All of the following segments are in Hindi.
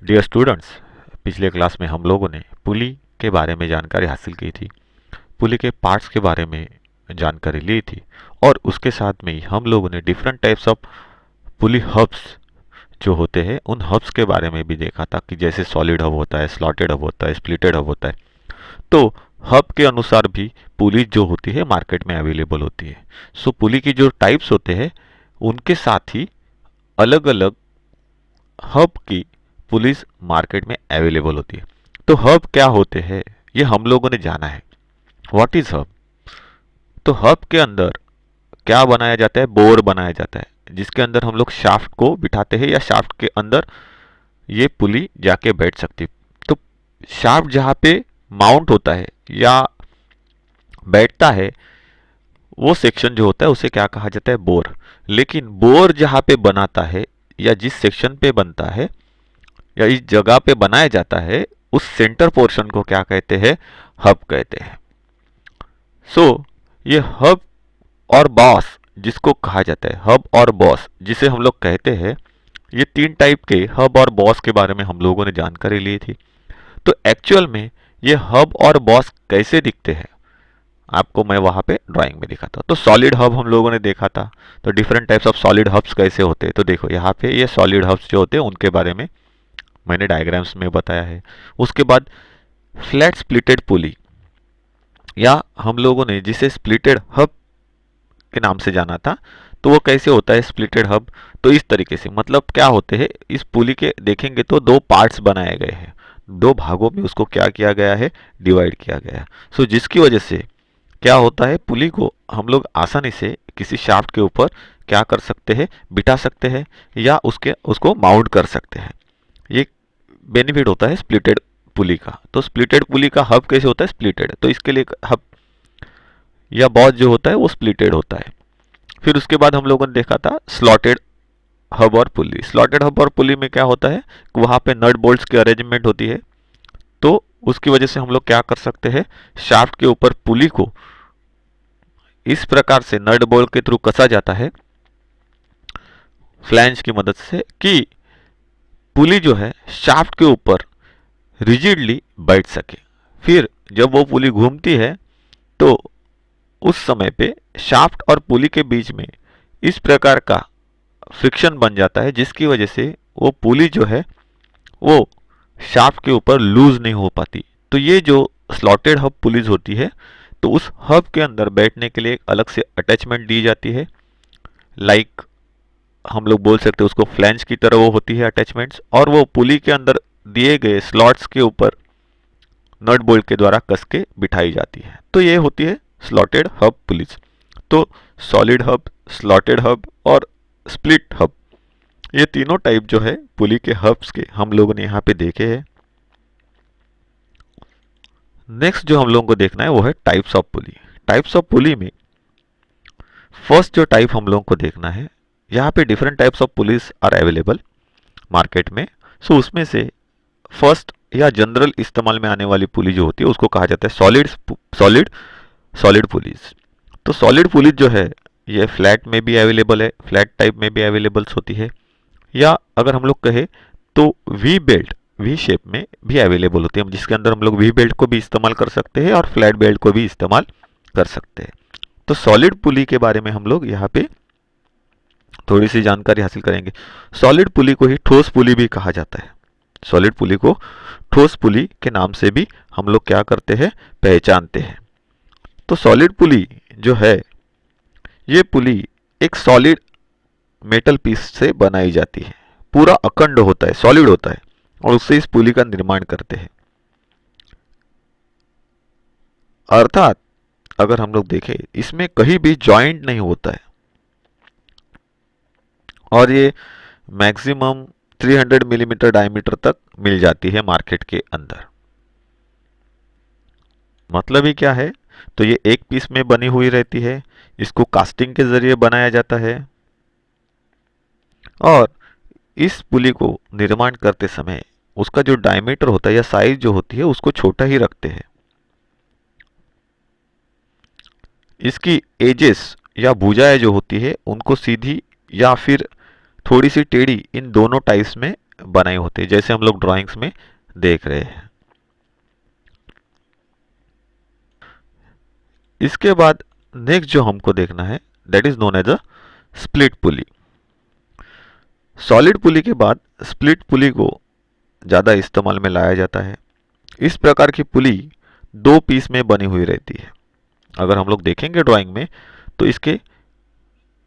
डियर स्टूडेंट्स, पिछले क्लास में हम लोगों ने पुली के बारे में जानकारी हासिल की थी। पुली के पार्ट्स के बारे में जानकारी ली थी और उसके साथ में ही हम लोगों ने different types of pulley hubs जो होते हैं उन हब्स के बारे में भी देखा था कि जैसे सॉलिड हब होता है, स्लॉटेड हब होता है, स्प्लिटेड हब होता है। तो हब के अनुसार भी पुली जो होती है मार्केट में अवेलेबल होती है। सो पुली की जो टाइप्स होते हैं उनके साथ ही अलग अलग हब की पुलिस मार्केट में अवेलेबल होती है। तो हब क्या होते हैं ये हम लोगों ने जाना है। What is hub? तो हब के अंदर क्या बनाया जाता है? बोर बनाया जाता है जिसके अंदर हम लोग शाफ्ट को बिठाते हैं या शाफ्ट के अंदर ये पुली जाके बैठ सकती है। तो शाफ्ट जहाँ पे माउंट होता है या बैठता है वो सेक्शन जो होता है उसे क्या कहा जाता है? बोर। लेकिन बोर जहाँ पे बनाता है या जिस सेक्शन पे बनता है या इस जगह पे बनाया जाता है उस सेंटर पोर्शन को क्या कहते हैं? हब कहते हैं। ये हब और बॉस जिसको कहा जाता है, हब और बॉस जिसे हम लोग कहते हैं, ये तीन टाइप के हब और बॉस के बारे में हम लोगों ने जानकारी ली थी। तो एक्चुअल में ये हब और बॉस कैसे दिखते हैं आपको मैं वहां पे ड्राइंग में दिखाता हूँ। तो सॉलिड हब हम लोगों ने देखा था। तो different types of solid hubs कैसे होते हैं, तो देखो यहाँ पे ये सॉलिड हब्स जो होते हैं उनके बारे में मैंने डायग्राम्स में बताया है। उसके बाद फ्लैट स्प्लिटेड पुली या हम लोगों ने जिसे स्प्लिटेड हब के नाम से जाना था, तो वो कैसे होता है स्प्लिटेड हब? तो इस तरीके से, मतलब क्या होते हैं, इस पुली के देखेंगे तो दो पार्ट्स बनाए गए हैं, दो भागों में उसको क्या किया गया है? डिवाइड किया गया है। जिसकी वजह से क्या होता है, पुली को हम लोग आसानी से किसी शाफ्ट के ऊपर क्या कर सकते हैं? बिठा सकते हैं या उसको माउंट कर सकते हैं। ये बेनिफिट होता है स्प्लिटेड पुली का। तो स्प्लिटेड पुली का हब कैसे होता है? स्प्लिटेड। तो इसके लिए हब या बॉस जो होता है वो स्प्लिटेड होता है। फिर उसके बाद हम लोगों ने देखा था स्लॉटेड हब और पुली। स्लॉटेड हब और पुली में क्या होता है, वहां पे नट बोल्ट्स की अरेंजमेंट होती है। तो उसकी वजह से हम लोग क्या कर सकते हैं? शाफ्ट के ऊपर पुली को इस प्रकार से नट बोल्ट के थ्रू कसा जाता है फ्लैंज की मदद से कि पुली जो है शाफ्ट के ऊपर रिजिडली बैठ सके। फिर जब वो पुली घूमती है तो उस समय पे शाफ्ट और पुली के बीच में इस प्रकार का फ्रिक्शन बन जाता है जिसकी वजह से वो पुली जो है वो शाफ्ट के ऊपर लूज नहीं हो पाती। तो ये जो स्लॉटेड हब पुलीज होती है, तो उस हब के अंदर बैठने के लिए एक अलग से अटैचमेंट दी जाती है। लाइक हम लोग बोल सकते हैं उसको फ्लैंज की तरह वो होती है अटैचमेंट्स, और वो पुली के अंदर दिए गए स्लॉट्स के ऊपर नट बोल्ट के द्वारा कस के बिठाई जाती है। तो ये होती है स्लॉटेड हब पुलिस। तो सॉलिड हब, स्लॉटेड हब और स्प्लिट हब, ये तीनों टाइप जो है पुली के हब्स के हम लोगों ने यहाँ पे देखे हैं। नेक्स्ट जो हम लोगों को देखना है वो है types of pulley. Types of पुली में फर्स्ट जो टाइप हम लोगों को देखना है, यहाँ पे different types of pulleys are available market में। उसमें से फर्स्ट या जनरल इस्तेमाल में आने वाली पुली जो होती है उसको कहा जाता है सॉलिड सॉलिड पुलिस। तो सॉलिड पुलिस जो है ये फ्लैट में भी अवेलेबल है, फ्लैट टाइप में भी अवेलेबल होती है, या अगर हम लोग कहें तो वी बेल्ट, वी शेप में भी अवेलेबल होती है, जिसके अंदर हम लोग वी बेल्ट को भी इस्तेमाल कर सकते हैं और फ्लैट बेल्ट को भी इस्तेमाल कर सकते हैं। तो सॉलिड पुली के बारे में हम लोग यहाँ पे थोड़ी सी जानकारी हासिल करेंगे। सॉलिड पुली को ही ठोस पुली भी कहा जाता है। सॉलिड पुली को ठोस पुली के नाम से भी हम लोग क्या करते हैं? पहचानते हैं। तो सॉलिड पुली जो है ये पुली एक सॉलिड मेटल पीस से बनाई जाती है, पूरा अखंड होता है, सॉलिड होता है, और उससे इस पुली का निर्माण करते हैं। अर्थात अगर हम लोग देखें इसमें कहीं भी जॉइंट नहीं होता है, और ये मैक्सिमम 300 मिलीमीटर डायमीटर तक मिल जाती है मार्केट के अंदर। मतलब ही क्या है, तो ये एक पीस में बनी हुई रहती है, इसको कास्टिंग के जरिए बनाया जाता है, और इस पुली को निर्माण करते समय उसका जो डायमीटर होता है या साइज जो होती है उसको छोटा ही रखते हैं। इसकी एजेस या भुजाएं जो होती है उनको सीधी या फिर थोड़ी सी टेढ़ी, इन दोनों टाइप्स में बनाए होते हैं, जैसे हम लोग ड्राइंग्स में देख रहे हैं। इसके बाद नेक्स्ट जो हमको देखना है that is known as a split pulley. Solid pulley के बाद स्प्लिट पुली को ज़्यादा इस्तेमाल में लाया जाता है। इस प्रकार की पुली दो पीस में बनी हुई रहती है। अगर हम लोग देखेंगे ड्राइंग में तो इसके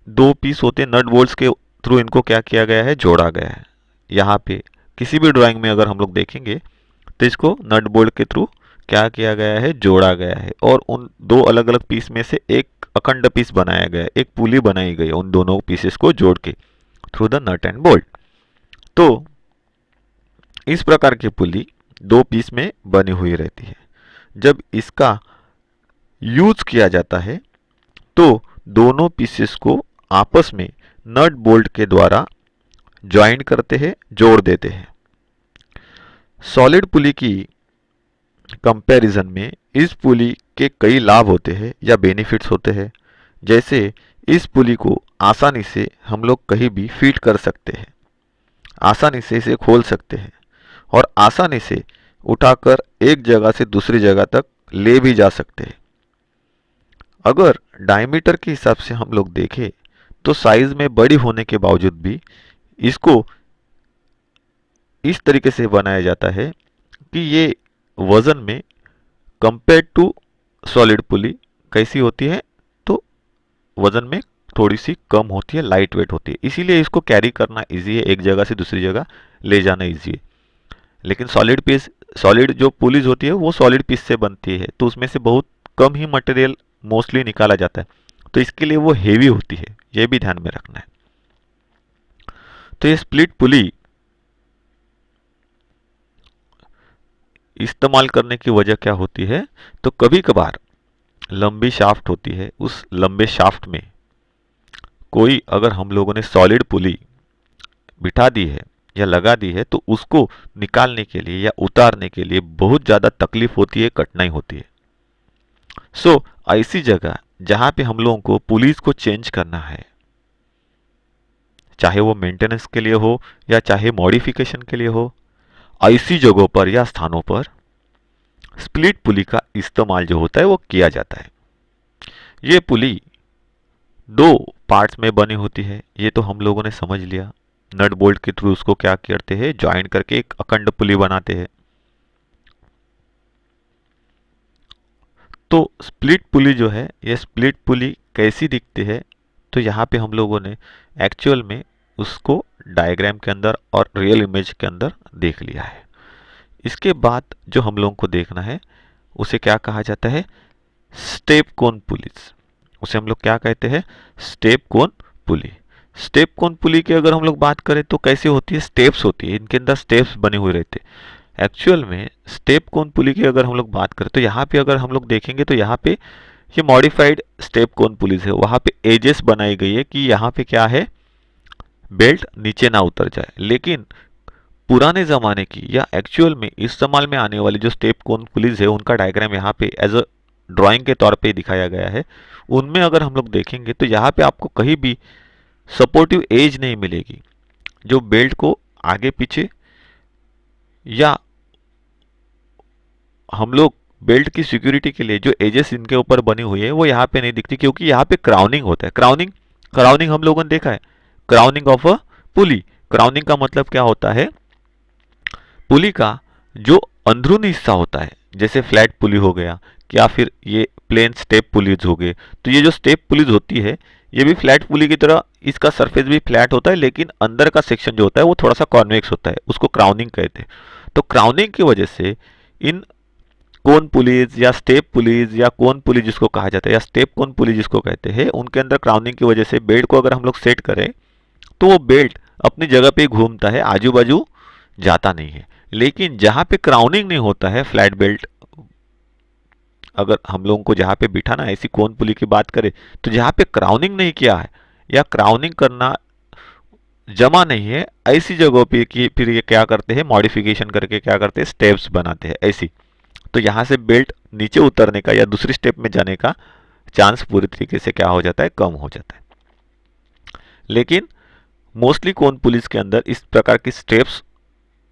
दो पीस होते हैं, नट बोल्ट्स के थ्रू इनको क्या किया गया है, जोड़ा गया है। यहाँ पे किसी भी ड्राइंग में अगर हम लोग देखेंगे तो इसको नट बोल्ट के थ्रू क्या किया गया है, जोड़ा गया है, और उन दो अलग अलग पीस में से एक अखंड पीस बनाया गया है, एक पुली बनाई गई है उन दोनों पीसेस को जोड़ के through the nut and bolt. तो इस प्रकार की पुली दो पीस में बनी हुई रहती है। जब इसका यूज किया जाता है तो दोनों पीसेस को आपस में नट बोल्ट के द्वारा ज्वाइन करते हैं, जोड़ देते हैं। सॉलिड पुली की कंपैरिजन में इस पुली के कई लाभ होते हैं या बेनिफिट्स होते हैं। जैसे इस पुली को आसानी से हम लोग कहीं भी फिट कर सकते हैं, आसानी से इसे खोल सकते हैं और आसानी से उठाकर एक जगह से दूसरी जगह तक ले भी जा सकते हैं। अगर डायमीटर के हिसाब से हम लोग देखें तो साइज में बड़ी होने के बावजूद भी इसको इस तरीके से बनाया जाता है कि ये वजन में कंपेयर टू सॉलिड पुली कैसी होती है, तो वजन में थोड़ी सी कम होती है, लाइट वेट होती है, इसीलिए इसको कैरी करना इजी है, एक जगह से दूसरी जगह ले जाना इजी है। लेकिन सॉलिड जो पुलीज होती है वो सॉलिड पीस से बनती है, तो उसमें से बहुत कम ही मटेरियल मोस्टली निकाला जाता है, तो इसके लिए वो हेवी होती है, ये भी ध्यान में रखना है। तो ये स्प्लिट पुली इस्तेमाल करने की वजह क्या होती है, तो कभी कभार लंबी शाफ्ट होती है, उस लंबे शाफ्ट में कोई अगर हम लोगों ने सॉलिड पुली बिठा दी है या लगा दी है तो उसको निकालने के लिए या उतारने के लिए बहुत ज़्यादा तकलीफ होती है, कठिनाई होती है। सो ऐसी जगह जहां पे हम लोगों को पुलिस को चेंज करना है, चाहे वो मेंटेनेंस के लिए हो या चाहे मॉडिफिकेशन के लिए हो, ऐसी जगहों पर या स्थानों पर स्प्लिट पुली का इस्तेमाल जो होता है वो किया जाता है। ये पुली दो पार्ट्स में बनी होती है, ये तो हम लोगों ने समझ लिया। नट बोल्ट के थ्रू उसको क्या करते हैं, ज्वाइन करके एक अखंड पुली बनाते हैं। तो स्प्लिट पुली जो है, ये स्प्लिट पुली कैसी दिखती है, तो यहाँ पे हम लोगों ने एक्चुअल में उसको डायग्राम के अंदर और रियल इमेज के अंदर देख लिया है। इसके बाद जो हम लोगों को देखना है उसे क्या कहा जाता है, स्टेप कोन पुलीज। उसे हम लोग क्या कहते हैं, स्टेप कोन पुली। स्टेप कोन पुली की अगर हम लोग बात करें तो कैसे होती है, स्टेप्स होती है, इनके अंदर स्टेप्स बने हुए रहते हैं। एक्चुअल में स्टेप कोन पुली की अगर हम लोग बात करें तो यहाँ पे अगर हम लोग देखेंगे तो यहाँ पे ये मॉडिफाइड स्टेप कोन पुलिस है, वहाँ पे एजेस बनाई गई है कि यहाँ पे क्या है, बेल्ट नीचे ना उतर जाए। लेकिन पुराने ज़माने की या एक्चुअल में इस्तेमाल में आने वाली जो स्टेप कोन पुलिस है उनका डायग्राम यहाँ पे एज अ ड्राइंग के तौर पे दिखाया गया है। उनमें अगर हम लोग देखेंगे तो यहाँ पे आपको कहीं भी सपोर्टिव एज नहीं मिलेगी जो बेल्ट को आगे पीछे या हम लोग बेल्ट की सिक्योरिटी के लिए जो एजेस इनके ऊपर बनी हुई है वो यहाँ पे नहीं दिखती, क्योंकि यहाँ पे क्राउनिंग होता है। क्राउनिंग क्राउनिंग हम लोगों ने देखा है, crowning of a pulley. Crowning का मतलब क्या होता है, पुली का जो अंदरूनी हिस्सा होता है, जैसे फ्लैट पुली हो गया या फिर ये प्लेन स्टेप पुलीज हो गए, तो ये जो स्टेप पुलीज होती है ये भी फ्लैट पुली की तरह इसका सरफेस भी फ्लैट होता है, लेकिन अंदर का सेक्शन जो होता है वो थोड़ा सा कॉन्वेक्स होता है, उसको क्राउनिंग कहते हैं। तो क्राउनिंग की वजह से इन कोन पुलीज या स्टेप पुलीज या कोन पुली जिसको कहा जाता है या स्टेप कोन पुली जिसको कहते हैं, उनके अंदर क्राउनिंग की वजह से बेल्ट को अगर हम लोग सेट करें तो वो बेल्ट अपनी जगह पे घूमता है, आजू बाजू जाता नहीं है। लेकिन जहां पे क्राउनिंग नहीं होता है, फ्लैट बेल्ट अगर हम लोगों को जहां पे बिठाना है, ऐसी कोन पुली की बात करें तो जहां पे क्राउनिंग नहीं किया है या क्राउनिंग करना जमा नहीं है, ऐसी जगहों पे कि फिर ये क्या करते हैं, मॉडिफिकेशन करके क्या करते हैं, स्टेप्स बनाते हैं ऐसी। तो यहाँ से बेल्ट नीचे उतरने का या दूसरी स्टेप में जाने का चांस पूरी तरीके से क्या हो जाता है, कम हो जाता है। लेकिन मोस्टली कोन पुलिस के अंदर इस प्रकार की स्टेप्स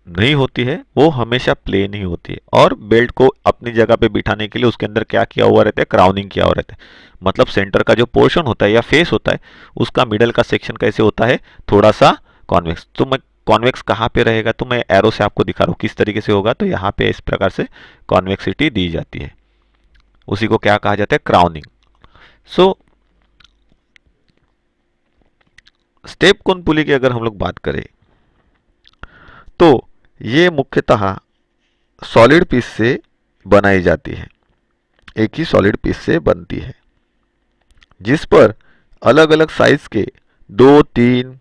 नहीं होती है, वो हमेशा प्लेन ही होती है। और बेल्ट को अपनी जगह पे बिठाने के लिए उसके अंदर क्या किया हुआ रहता है, क्राउनिंग किया हुआ रहता है। मतलब सेंटर का जो पोर्शन होता है या फेस होता है, उसका मिडल का सेक्शन कैसे होता है, थोड़ा सा कॉन्वेक्स। तो मैं कॉन्वेक्स कहाँ पे रहेगा, तो मैं एरो से आपको दिखा रहा हूँ किस तरीके से होगा। तो यहाँ पे इस प्रकार से कॉन्वेक्सिटी दी जाती है, उसी को क्या कहा जाता है, क्राउनिंग। सो स्टेप कोन पुली की अगर हम लोग बात करें तो ये मुख्यतः सॉलिड पीस से बनाई जाती है, एक ही सॉलिड पीस से बनती है, जिस पर अलग अलग साइज के 2, 3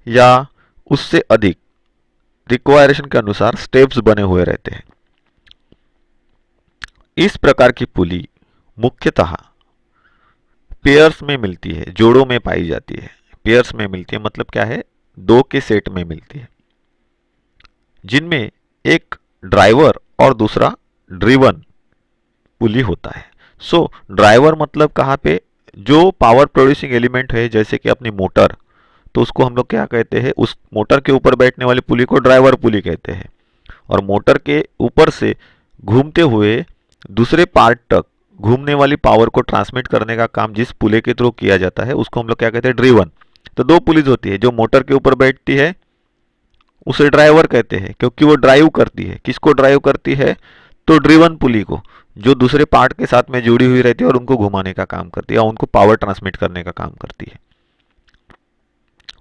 या उससे अधिक रिक्वायरेशन के अनुसार स्टेप्स बने हुए रहते हैं। इस प्रकार की पुली मुख्यतः पेयर्स में मिलती है, जोड़ों में पाई जाती है। पेयर्स में मिलती है मतलब क्या है, दो के सेट में मिलती है, जिनमें एक ड्राइवर और दूसरा ड्रिवन पुली होता है। सो ड्राइवर मतलब कहाँ पे, जो पावर प्रोड्यूसिंग एलिमेंट है जैसे कि अपनी मोटर, तो उसको हम लोग क्या कहते हैं, उस मोटर के ऊपर बैठने वाली पुली को ड्राइवर पुली कहते हैं। और मोटर के ऊपर से घूमते हुए दूसरे पार्ट तक घूमने वाली पावर को ट्रांसमिट करने का काम जिस पुले के थ्रू किया जाता है उसको हम लोग क्या कहते हैं, ड्रिवन। तो दो पुलिस होती है, जो मोटर के ऊपर बैठती है उसे ड्राइवर कहते हैं, क्योंकि वो ड्राइव करती है। किसको ड्राइव करती है, तो ड्रिवन पुली को, जो दूसरे पार्ट के साथ में जुड़ी हुई रहती है और उनको घुमाने का काम करती है, या उनको पावर ट्रांसमिट करने का काम करती है।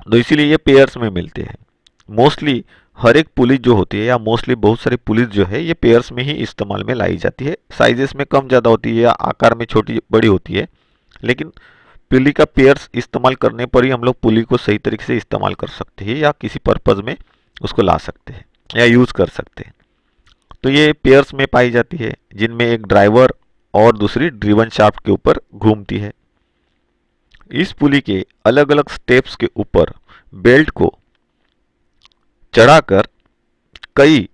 तो इसीलिए ये पेयर्स में मिलते हैं। मोस्टली हर एक पुलिस जो होती है, या मोस्टली बहुत सारी पुलिस जो है, ये पेयर्स में ही इस्तेमाल में लाई जाती है। साइजेस में कम ज़्यादा होती है या आकार में छोटी बड़ी होती है, लेकिन पुली का पेयर्स इस्तेमाल करने पर ही हम लोग पुली को सही तरीके से इस्तेमाल कर सकते हैं, या किसी पर्पज़ में उसको ला सकते हैं या यूज़ कर सकते हैं। तो ये पेयर्स में पाई जाती है, जिनमें एक ड्राइवर और दूसरी ड्रिवन शाफ्ट के ऊपर घूमती है। इस पुली के अलग अलग स्टेप्स के ऊपर बेल्ट को चढ़ाकर कई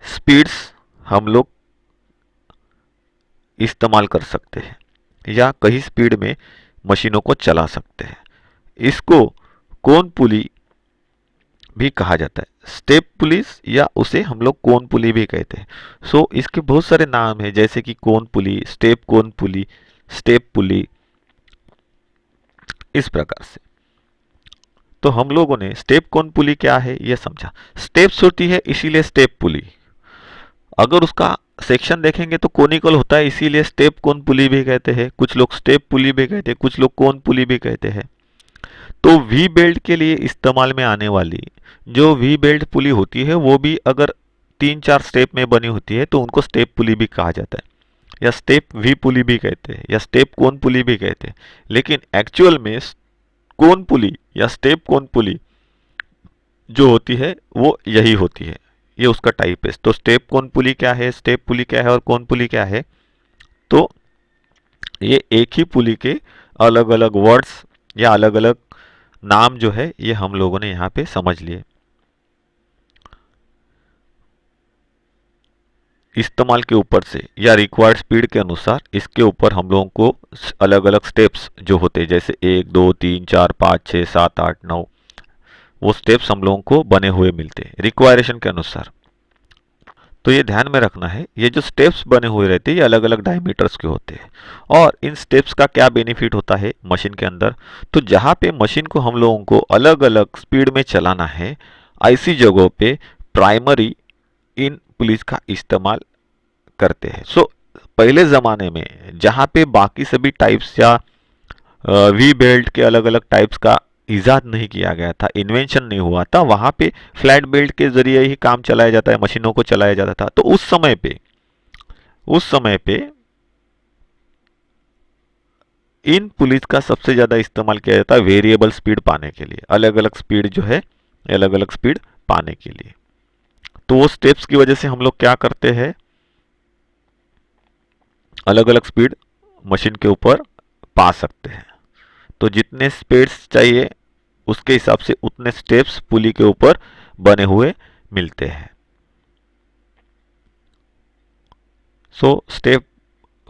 स्पीड्स हम लोग इस्तेमाल कर सकते हैं, या कई स्पीड में मशीनों को चला सकते हैं। इसको कोन पुली भी कहा जाता है, स्टेप पुलिस, या उसे हम लोग कोन पुली भी कहते हैं। सो इसके बहुत सारे नाम हैं, जैसे कि कोन पुली, स्टेप कोन पुली, स्टेप पुली, इस प्रकार से। तो हम लोगों ने स्टेप कोन पुली क्या है यह समझा। स्टेप्स होती है इसीलिए स्टेप पुली। अगर उसका सेक्शन देखेंगे तो कोनिकल होता है, इसीलिए स्टेप कोन पुली भी कहते हैं। कुछ लोग स्टेप पुली भी कहते हैं, कुछ लोग कोन पुली भी कहते हैं। तो वी बेल्ट के लिए इस्तेमाल में आने वाली जो वी बेल्ट पुली होती है, वो भी अगर 3-4 स्टेप में बनी होती है तो उनको स्टेप पुली भी कहा जाता है, या स्टेप वी पुली भी कहते हैं, या स्टेप कोन पुली भी कहते हैं। लेकिन एक्चुअल में कोन पुली या स्टेप कोन पुली जो होती है वो यही होती है, ये उसका टाइप है। तो स्टेप कोन पुली क्या है, स्टेप पुली क्या है और कोन पुली क्या है, तो ये एक ही पुली के अलग अलग वर्ड्स या अलग अलग नाम जो है ये हम लोगों ने यहाँ पे समझ लिए। इस्तेमाल के ऊपर से या रिक्वायर्ड स्पीड के अनुसार इसके ऊपर हम लोगों को अलग अलग स्टेप्स जो होते हैं, जैसे 1, 2, 3, 4, 5, 6, 7, 8, 9, वो स्टेप्स हम लोगों को बने हुए मिलते हैं रिक्वायरेशन के अनुसार। तो ये ध्यान में रखना है, ये जो स्टेप्स बने हुए रहते हैं ये अलग अलग डायमीटर्स के होते हैं। और इन स्टेप्स का क्या बेनिफिट होता है मशीन के अंदर, तो जहाँ पे मशीन को हम लोगों को अलग अलग स्पीड में चलाना है, ऐसी जगहों पे प्राइमरी इन पुलिस का इस्तेमाल करते हैं। सो पहले ज़माने में जहाँ पे बाकी सभी टाइप्स या वी बेल्ट के अलग अलग टाइप्स का इजाद नहीं किया गया था, इन्वेंशन नहीं हुआ था, वहाँ पे फ्लैट बेल्ट के जरिए ही काम चलाया जाता है, मशीनों को चलाया जाता था। तो उस समय पे इन पुलिस का सबसे ज़्यादा इस्तेमाल किया जाता है वेरिएबल स्पीड पाने के लिए, अलग अलग स्पीड जो है अलग अलग स्पीड पाने के लिए। तो वो स्टेप्स की वजह से हम लोग क्या करते हैं, अलग अलग स्पीड मशीन के ऊपर पा सकते हैं। तो जितने स्पीड्स चाहिए उसके हिसाब से उतने स्टेप्स पुली के ऊपर बने हुए मिलते हैं। सो स्टेप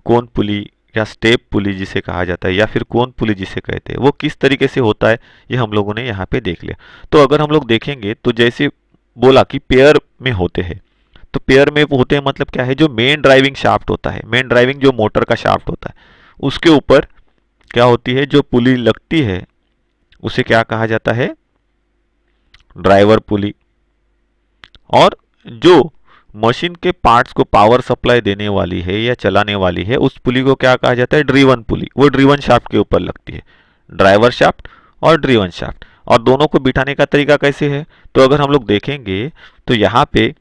कोन पुली या स्टेप पुली जिसे कहा जाता है, या फिर कोन पुली जिसे कहते हैं, वो किस तरीके से होता है ये हम लोगों ने यहाँ पे देख लिया। तो अगर हम लोग देखेंगे तो जैसे बोला कि पेयर में होते हैं। तो पेयर में होते हैं मतलब क्या है, जो मेन ड्राइविंग शाफ्ट होता है, मेन ड्राइविंग जो मोटर का शाफ्ट होता है, उसके ऊपर क्या होती है, जो पुली लगती है उसे क्या कहा जाता है, ड्राइवर पुली। और जो मशीन के पार्ट्स को पावर सप्लाई देने वाली है या चलाने वाली है, उस पुली को क्या कहा जाता है, ड्रीवन पुली। वो ड्रीवन शाफ्ट के ऊपर लगती है, ड्राइवर शाफ्ट और ड्रीवन शाफ्ट। और दोनों को बिठाने का तरीका कैसे है, तो अगर हम लोग देखेंगे तो यहाँ पे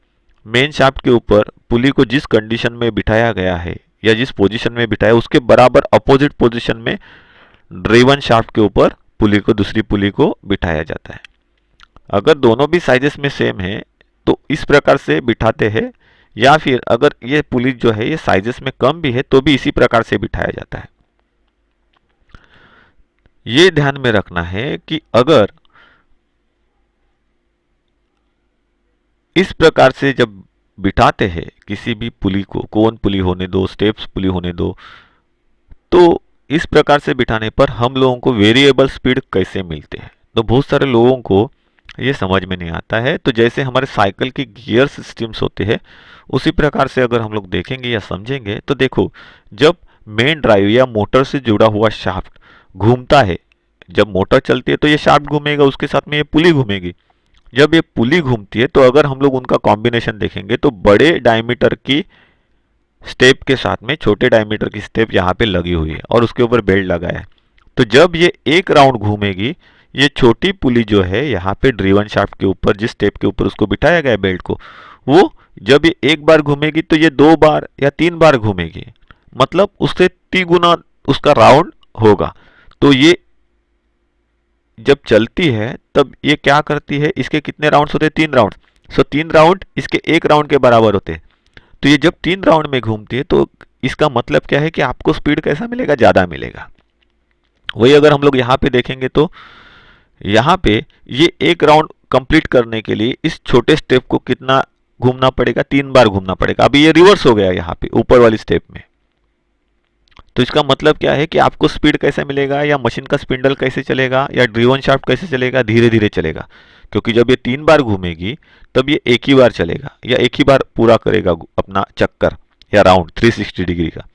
मेन शाफ्ट के ऊपर पुली को जिस कंडीशन में बिठाया गया है या जिस पोजीशन में बिठाया, उसके बराबर अपोजिट पोजीशन में ड्रीवन शाफ्ट के ऊपर पुली को, दूसरी पुली को बिठाया जाता है। अगर दोनों भी साइजेस में सेम है तो इस प्रकार से बिठाते हैं, या फिर अगर ये पुली जो है ये साइजेस में कम भी है तो भी इसी प्रकार से बिठाया जाता है। ये ध्यान में रखना है कि अगर इस प्रकार से जब बिठाते हैं किसी भी पुली को, कोन पुली होने दो, स्टेप्स पुली होने दो, तो इस प्रकार से बिठाने पर हम लोगों को वेरिएबल स्पीड कैसे मिलते हैं, तो बहुत सारे लोगों को ये समझ में नहीं आता है। तो जैसे हमारे साइकिल के गियर सिस्टम्स होते हैं, उसी प्रकार से अगर हम लोग देखेंगे या समझेंगे तो देखो, जब मेन ड्राइव या मोटर से जुड़ा हुआ शाफ्ट घूमता है, जब मोटर चलती है तो ये शाफ्ट घूमेगा, उसके साथ में ये पुली घूमेगी। जब ये पुली घूमती है तो अगर हम लोग उनका कॉम्बिनेशन देखेंगे तो बड़े डायमीटर की स्टेप के साथ में छोटे डायमीटर की स्टेप यहाँ पे लगी हुई है और उसके ऊपर बेल्ट लगा है। तो जब ये एक राउंड घूमेगी, ये छोटी पुली जो है यहाँ पे ड्रीवन शाफ्ट के ऊपर, जिस स्टेप के ऊपर उसको बिठाया गया है बेल्ट को, वो जब ये एक बार घूमेगी तो ये 2 बार या 3 बार घूमेगी, मतलब उससे 3 गुना उसका राउंड होगा। तो ये जब चलती है तब ये क्या करती है, इसके कितने राउंड्स होते हैं, 3 राउंड। सो 3 राउंड इसके 1 राउंड के बराबर होते हैं। तो ये जब 3 राउंड में घूमती है तो इसका मतलब क्या है कि आपको स्पीड कैसा मिलेगा, ज़्यादा मिलेगा। वही अगर हम लोग यहाँ पे देखेंगे तो यहाँ पे ये 1 राउंड कंप्लीट करने के लिए इस छोटे स्टेप को कितना घूमना पड़ेगा, 3 बार घूमना पड़ेगा। अभी ये रिवर्स हो गया यहाँ पे ऊपर वाली स्टेप में। तो इसका मतलब क्या है कि आपको स्पीड कैसे मिलेगा, या मशीन का स्पिंडल कैसे चलेगा, या ड्रीवन शाफ्ट कैसे चलेगा, धीरे धीरे चलेगा। क्योंकि जब ये 3 बार घूमेगी तब ये एक ही बार चलेगा या एक ही बार पूरा करेगा अपना चक्कर या राउंड 360 डिग्री का।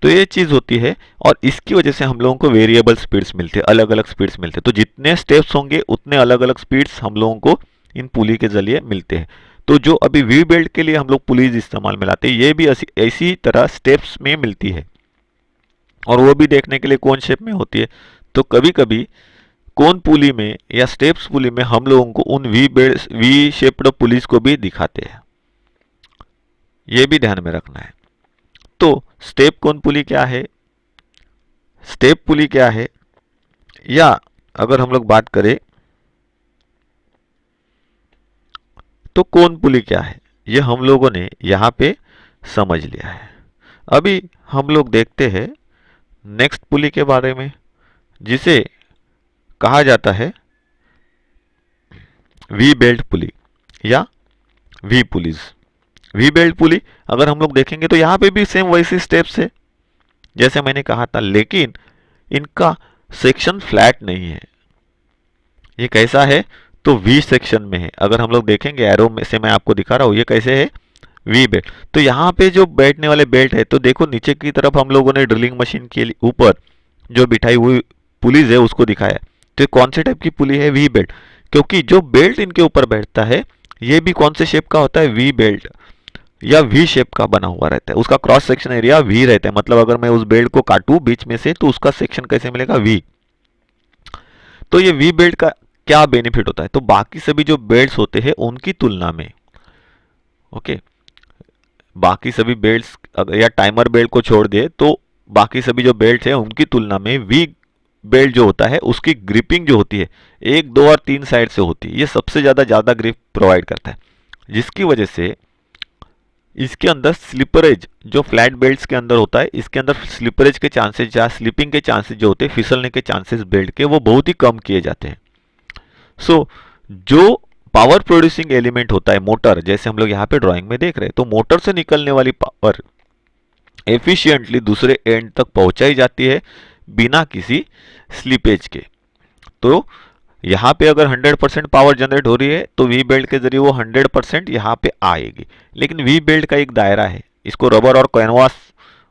तो ये चीज़ होती है और इसकी वजह से हम लोगों को वेरिएबल स्पीड्स मिलते हैं, अलग अलग स्पीड्स मिलते हैं। तो जितने स्टेप्स होंगे उतने अलग अलग स्पीड्स हम लोगों को इन पुली के जरिए मिलते हैं। तो जो अभी वी बेल्ट के लिए हम लोग पुलीज इस्तेमाल में लाते हैं, ये भी ऐसी तरह स्टेप्स में मिलती है, और वो भी देखने के लिए कौन शेप में होती है। तो कभी कभी कोन पुली में या स्टेप्स पुली में हम लोगों को उन वी शेप्ड पुलिस को भी दिखाते हैं, ये भी ध्यान में रखना है। तो स्टेप कोन पुली क्या है, स्टेप पुली क्या है, या अगर हम लोग बात करें तो कोन पुली क्या है, ये हम लोगों ने यहाँ पे समझ लिया है। अभी हम लोग देखते हैं नेक्स्ट पुली के बारे में, जिसे कहा जाता है वी बेल्ट पुली या V pulleys. V belt pulley अगर हम लोग देखेंगे तो यहाँ पे भी सेम वैसी स्टेप्स है जैसे मैंने कहा था, लेकिन इनका सेक्शन फ्लैट नहीं है। ये कैसा है, तो वी सेक्शन में है। अगर हम लोग देखेंगे एरो में से मैं आपको दिखा रहा हूँ, ये कैसे है, वी बेल्ट। तो यहाँ पे जो बैठने वाले बेल्ट है, तो देखो नीचे की तरफ हम लोगों ने ड्रिलिंग मशीन के ऊपर जो बिठाई हुई पुलीज है उसको दिखाया। तो कौन से टाइप की पुली है, वी बेल्ट। क्योंकि जो बेल्ट इनके ऊपर बैठता है ये भी कौन से शेप का होता है, वी बेल्ट या वी शेप का बना हुआ रहता है। उसका क्रॉस सेक्शन एरिया वी रहता है, मतलब अगर मैं उस बेल्ट को काटूं बीच में से तो उसका सेक्शन कैसे मिलेगा, वी। तो ये वी बेल्ट का क्या बेनिफिट होता है, तो बाकी सभी जो बेल्ट्स होते हैं उनकी तुलना में, ओके, बाकी सभी बेल्ट्स या टाइमर बेल्ट को छोड़ दे तो बाकी सभी जो बेल्ट है उनकी तुलना में वी बेल्ट जो होता है उसकी ग्रिपिंग जो होती है 1, 2 और 3 साइड से होती है। ये सबसे ज़्यादा ग्रिप प्रोवाइड करता है, जिसकी वजह से इसके अंदर स्लिपरेज जो फ्लैट बेल्ट्स के अंदर होता है, इसके अंदर स्लिपरेज के चांसेस या स्लिपिंग के चांसेस जो होते हैं, फिसलने के चांसेस बेल्ट के, वो बहुत ही कम किए जाते हैं। सो जो पावर प्रोड्यूसिंग एलिमेंट होता है मोटर, जैसे हम लोग यहाँ पे ड्राइंग में देख रहे हैं, तो मोटर से निकलने वाली पावर एफिशिएंटली दूसरे एंड तक पहुंचाई जाती है बिना किसी स्लिपेज के। तो यहाँ पे अगर 100% पावर जनरेट हो रही है तो वी बेल्ट के जरिए वो 100% यहाँ पे आएगी। लेकिन वी बेल्ट का एक दायरा है, इसको रबर और कैनवास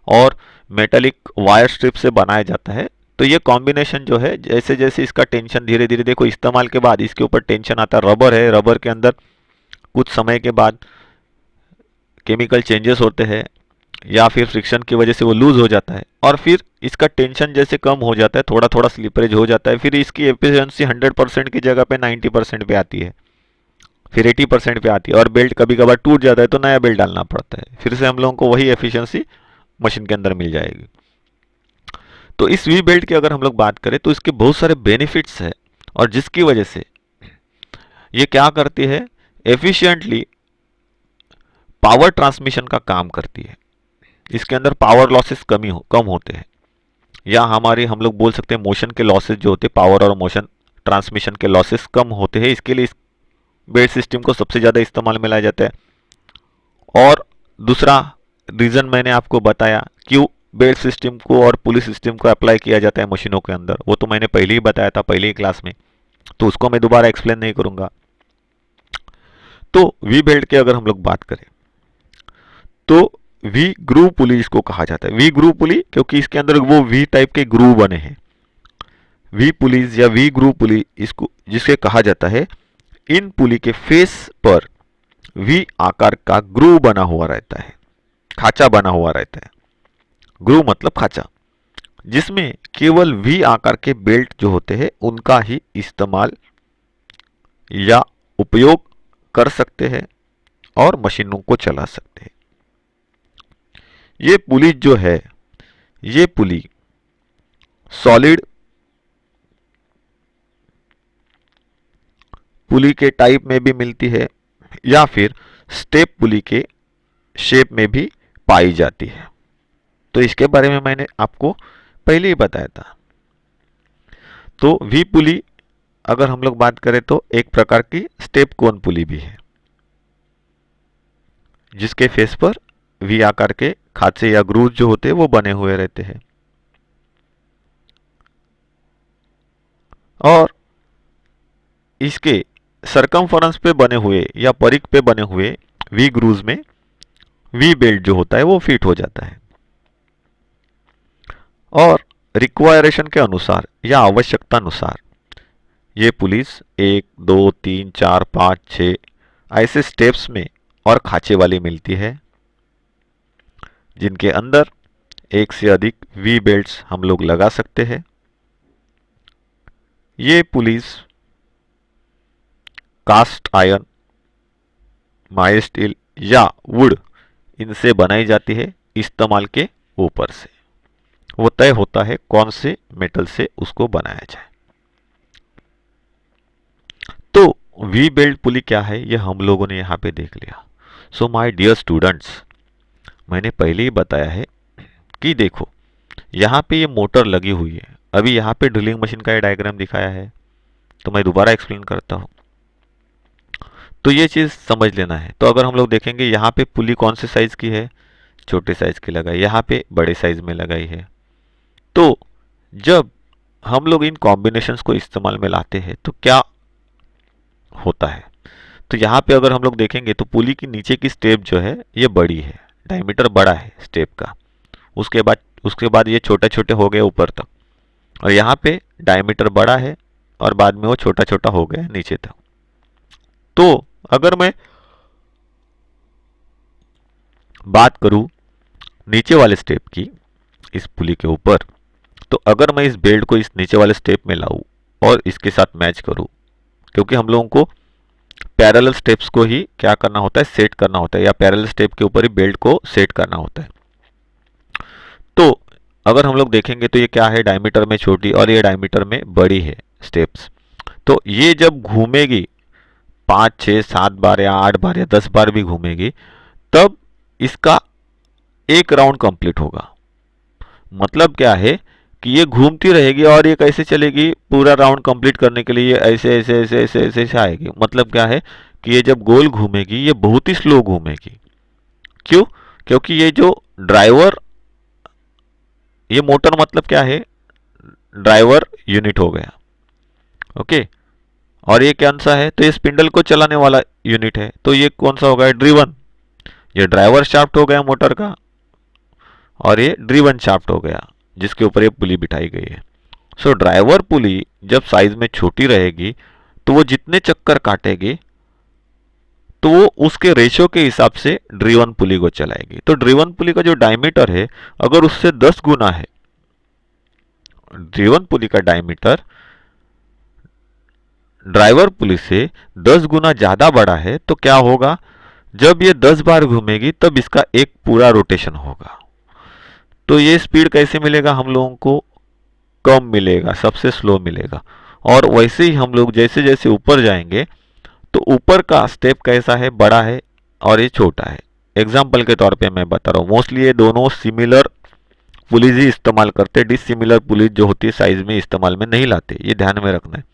और मेटालिक वायर स्ट्रिप से बनाया जाता है। तो ये कॉम्बिनेशन जो है, जैसे जैसे इसका टेंशन धीरे धीरे, देखो इस्तेमाल के बाद इसके ऊपर टेंशन आता है, रबर है, रबर के अंदर कुछ समय के बाद केमिकल चेंजेस होते हैं या फिर फ्रिक्शन की वजह से वो लूज हो जाता है, और फिर इसका टेंशन जैसे कम हो जाता है, थोड़ा थोड़ा स्लिपरेज हो जाता है, फिर इसकी एफिशिएंसी 100% की जगह पे 90% पे आती है, फिर 80% पे आती है, और बेल्ट कभी कभार टूट जाता है तो नया बेल्ट डालना पड़ता है, फिर से हम लोगों को वही एफिशिएंसी मशीन के अंदर मिल जाएगी। तो इस वी बेल्ट की अगर हम लोग बात करें तो इसके बहुत सारे बेनिफिट्स है, और जिसकी वजह से ये क्या करती है, एफिशिएंटली पावर ट्रांसमिशन का काम करती है। इसके अंदर पावर लॉसेस कम होते हैं, या हमारे हम लोग बोल सकते हैं मोशन के लॉसेस जो होते हैं, पावर और मोशन ट्रांसमिशन के लॉसेस कम होते हैं। इसके लिए इस बेल्ट सिस्टम को सबसे ज़्यादा इस्तेमाल में लाया जाता है। और दूसरा रीज़न मैंने आपको बताया क्यों बेल्ट सिस्टम को और पुलिस सिस्टम को अप्लाई किया जाता है मशीनों के अंदर, वो तो मैंने पहले ही बताया था पहले ही क्लास में, तो उसको मैं दोबारा एक्सप्लेन नहीं करूंगा। तो वी बेल्ट की अगर हम लोग बात करें तो वी ग्रूव पुली इसको कहा जाता है। वी ग्रूव पुली क्योंकि इसके अंदर वो वी टाइप के ग्रूव बने हैं। वी पुलीज या वी ग्रूव पुली इसको जिसे कहा जाता है, इन पुली के फेस पर वी आकार का ग्रूव बना हुआ रहता है, खाचा बना हुआ रहता है। ग्रूव मतलब खाचा, जिसमें केवल वी आकार के बेल्ट जो होते हैं उनका ही इस्तेमाल या उपयोग कर सकते हैं और मशीनों को चला सकते हैं। ये पुली जो है, ये पुली सॉलिड पुली के टाइप में भी मिलती है या फिर स्टेप पुली के शेप में भी पाई जाती है। तो इसके बारे में मैंने आपको पहले ही बताया था। तो वी पुली अगर हम लोग बात करें तो एक प्रकार की स्टेप कोन पुली भी है, जिसके फेस पर वी आकार के खांचे या ग्रूव जो होते हैं वो बने हुए रहते हैं। और इसके सरकमफरेंस पे बने हुए या परिघ पे बने हुए वी ग्रूव्स में वी बेल्ट जो होता है वो फिट हो जाता है। और रिक्वायरेशन के अनुसार या आवश्यकता अनुसार ये पुलिस 1, 2, 3, 4, 5, 6 ऐसे स्टेप्स में और खांचे वाली मिलती है, जिनके अंदर एक से अधिक वी बेल्ट्स हम लोग लगा सकते हैं। ये pulleys cast iron, mild steel या वुड इनसे बनाई जाती है इस्तेमाल के ऊपर से। वो तय होता है कौन से मेटल से उसको बनाया जाए। तो वी बेल्ट पुली क्या है ये हम लोगों ने यहाँ पे देख लिया। सो माय डियर स्टूडेंट्स, मैंने पहले ही बताया है कि देखो यहाँ पे ये मोटर लगी हुई है। अभी यहाँ पे ड्रिलिंग मशीन का ये डायग्राम दिखाया है, तो मैं दोबारा एक्सप्लेन करता हूँ। तो ये चीज़ समझ लेना है। तो अगर हम लोग देखेंगे यहाँ पे पुली कौन से साइज़ की है, छोटे साइज़ की लगाई, यहाँ पे बड़े साइज़ में लगाई है। तो जब हम लोग इन कॉम्बिनेशंस को इस्तेमाल में लाते हैं तो क्या होता है, तो यहाँ पे अगर हम लोग देखेंगे तो पुली की नीचे की स्टेप जो है ये बड़ी है, डायमीटर बड़ा है स्टेप का। उसके बाद ये छोटे छोटे हो गए ऊपर तक, और यहाँ पे डायमीटर बड़ा है और बाद में वो छोटा छोटा हो गया नीचे तक। तो अगर मैं बात करूं नीचे वाले स्टेप की इस पुली के ऊपर, तो अगर मैं इस बेल्ट को इस नीचे वाले स्टेप में लाऊं और इसके साथ मैच करूं, क्योंकि हम लोगों को पैरेलल स्टेप्स को ही क्या करना होता है, सेट करना होता है, या पैरेलल स्टेप के ऊपर ही बेल्ट को सेट करना होता है। तो अगर हम लोग देखेंगे तो ये क्या है, डायमीटर में छोटी और ये डायमीटर में बड़ी है स्टेप्स। तो ये जब घूमेगी 5, 6, 7 बार या 8 बार या 10 बार भी घूमेगी, तब इसका एक राउंड कंप्लीट होगा। मतलब क्या है कि ये घूमती रहेगी और ये कैसे चलेगी, पूरा राउंड कंप्लीट करने के लिए ऐसे ऐसे ऐसे ऐसे ऐसे ऐसे आएगी। मतलब क्या है कि ये जब गोल घूमेगी ये बहुत ही स्लो घूमेगी। क्यों? क्योंकि ये जो ड्राइवर, ये मोटर मतलब क्या है, ड्राइवर यूनिट हो गया। ओके, और ये कौन सा है, तो ये स्पिंडल को चलाने वाला यूनिट है, तो ये कौन सा होगा, ड्रिवन। ये ड्राइवर शाफ्ट हो गया मोटर का, और ये ड्रिवन शाफ्ट हो गया जिसके ऊपर ये पुली बिठाई गई है। सो ड्राइवर पुली जब साइज में छोटी रहेगी तो वो जितने चक्कर काटेगी तो वो उसके रेशो के हिसाब से ड्रिवन पुली को चलाएगी। तो ड्रिवन पुली का जो डायमीटर है अगर उससे 10 गुना है, ड्रिवन पुली का डायमीटर ड्राइवर पुली से 10 गुना ज्यादा बड़ा है, तो क्या होगा, जब ये 10 बार घूमेगी तब इसका एक पूरा रोटेशन होगा। तो ये स्पीड कैसे मिलेगा हम लोगों को, कम मिलेगा, सबसे स्लो मिलेगा। और वैसे ही हम लोग जैसे जैसे ऊपर जाएंगे तो ऊपर का स्टेप कैसा है, बड़ा है और ये छोटा है। एग्जाम्पल के तौर पे मैं बता रहा हूँ, मोस्टली ये दोनों सिमिलर पुलिस ही इस्तेमाल करते, डिसिमिलर पुलिस जो होती है साइज में इस्तेमाल में नहीं लाते, ये ध्यान में रखना है।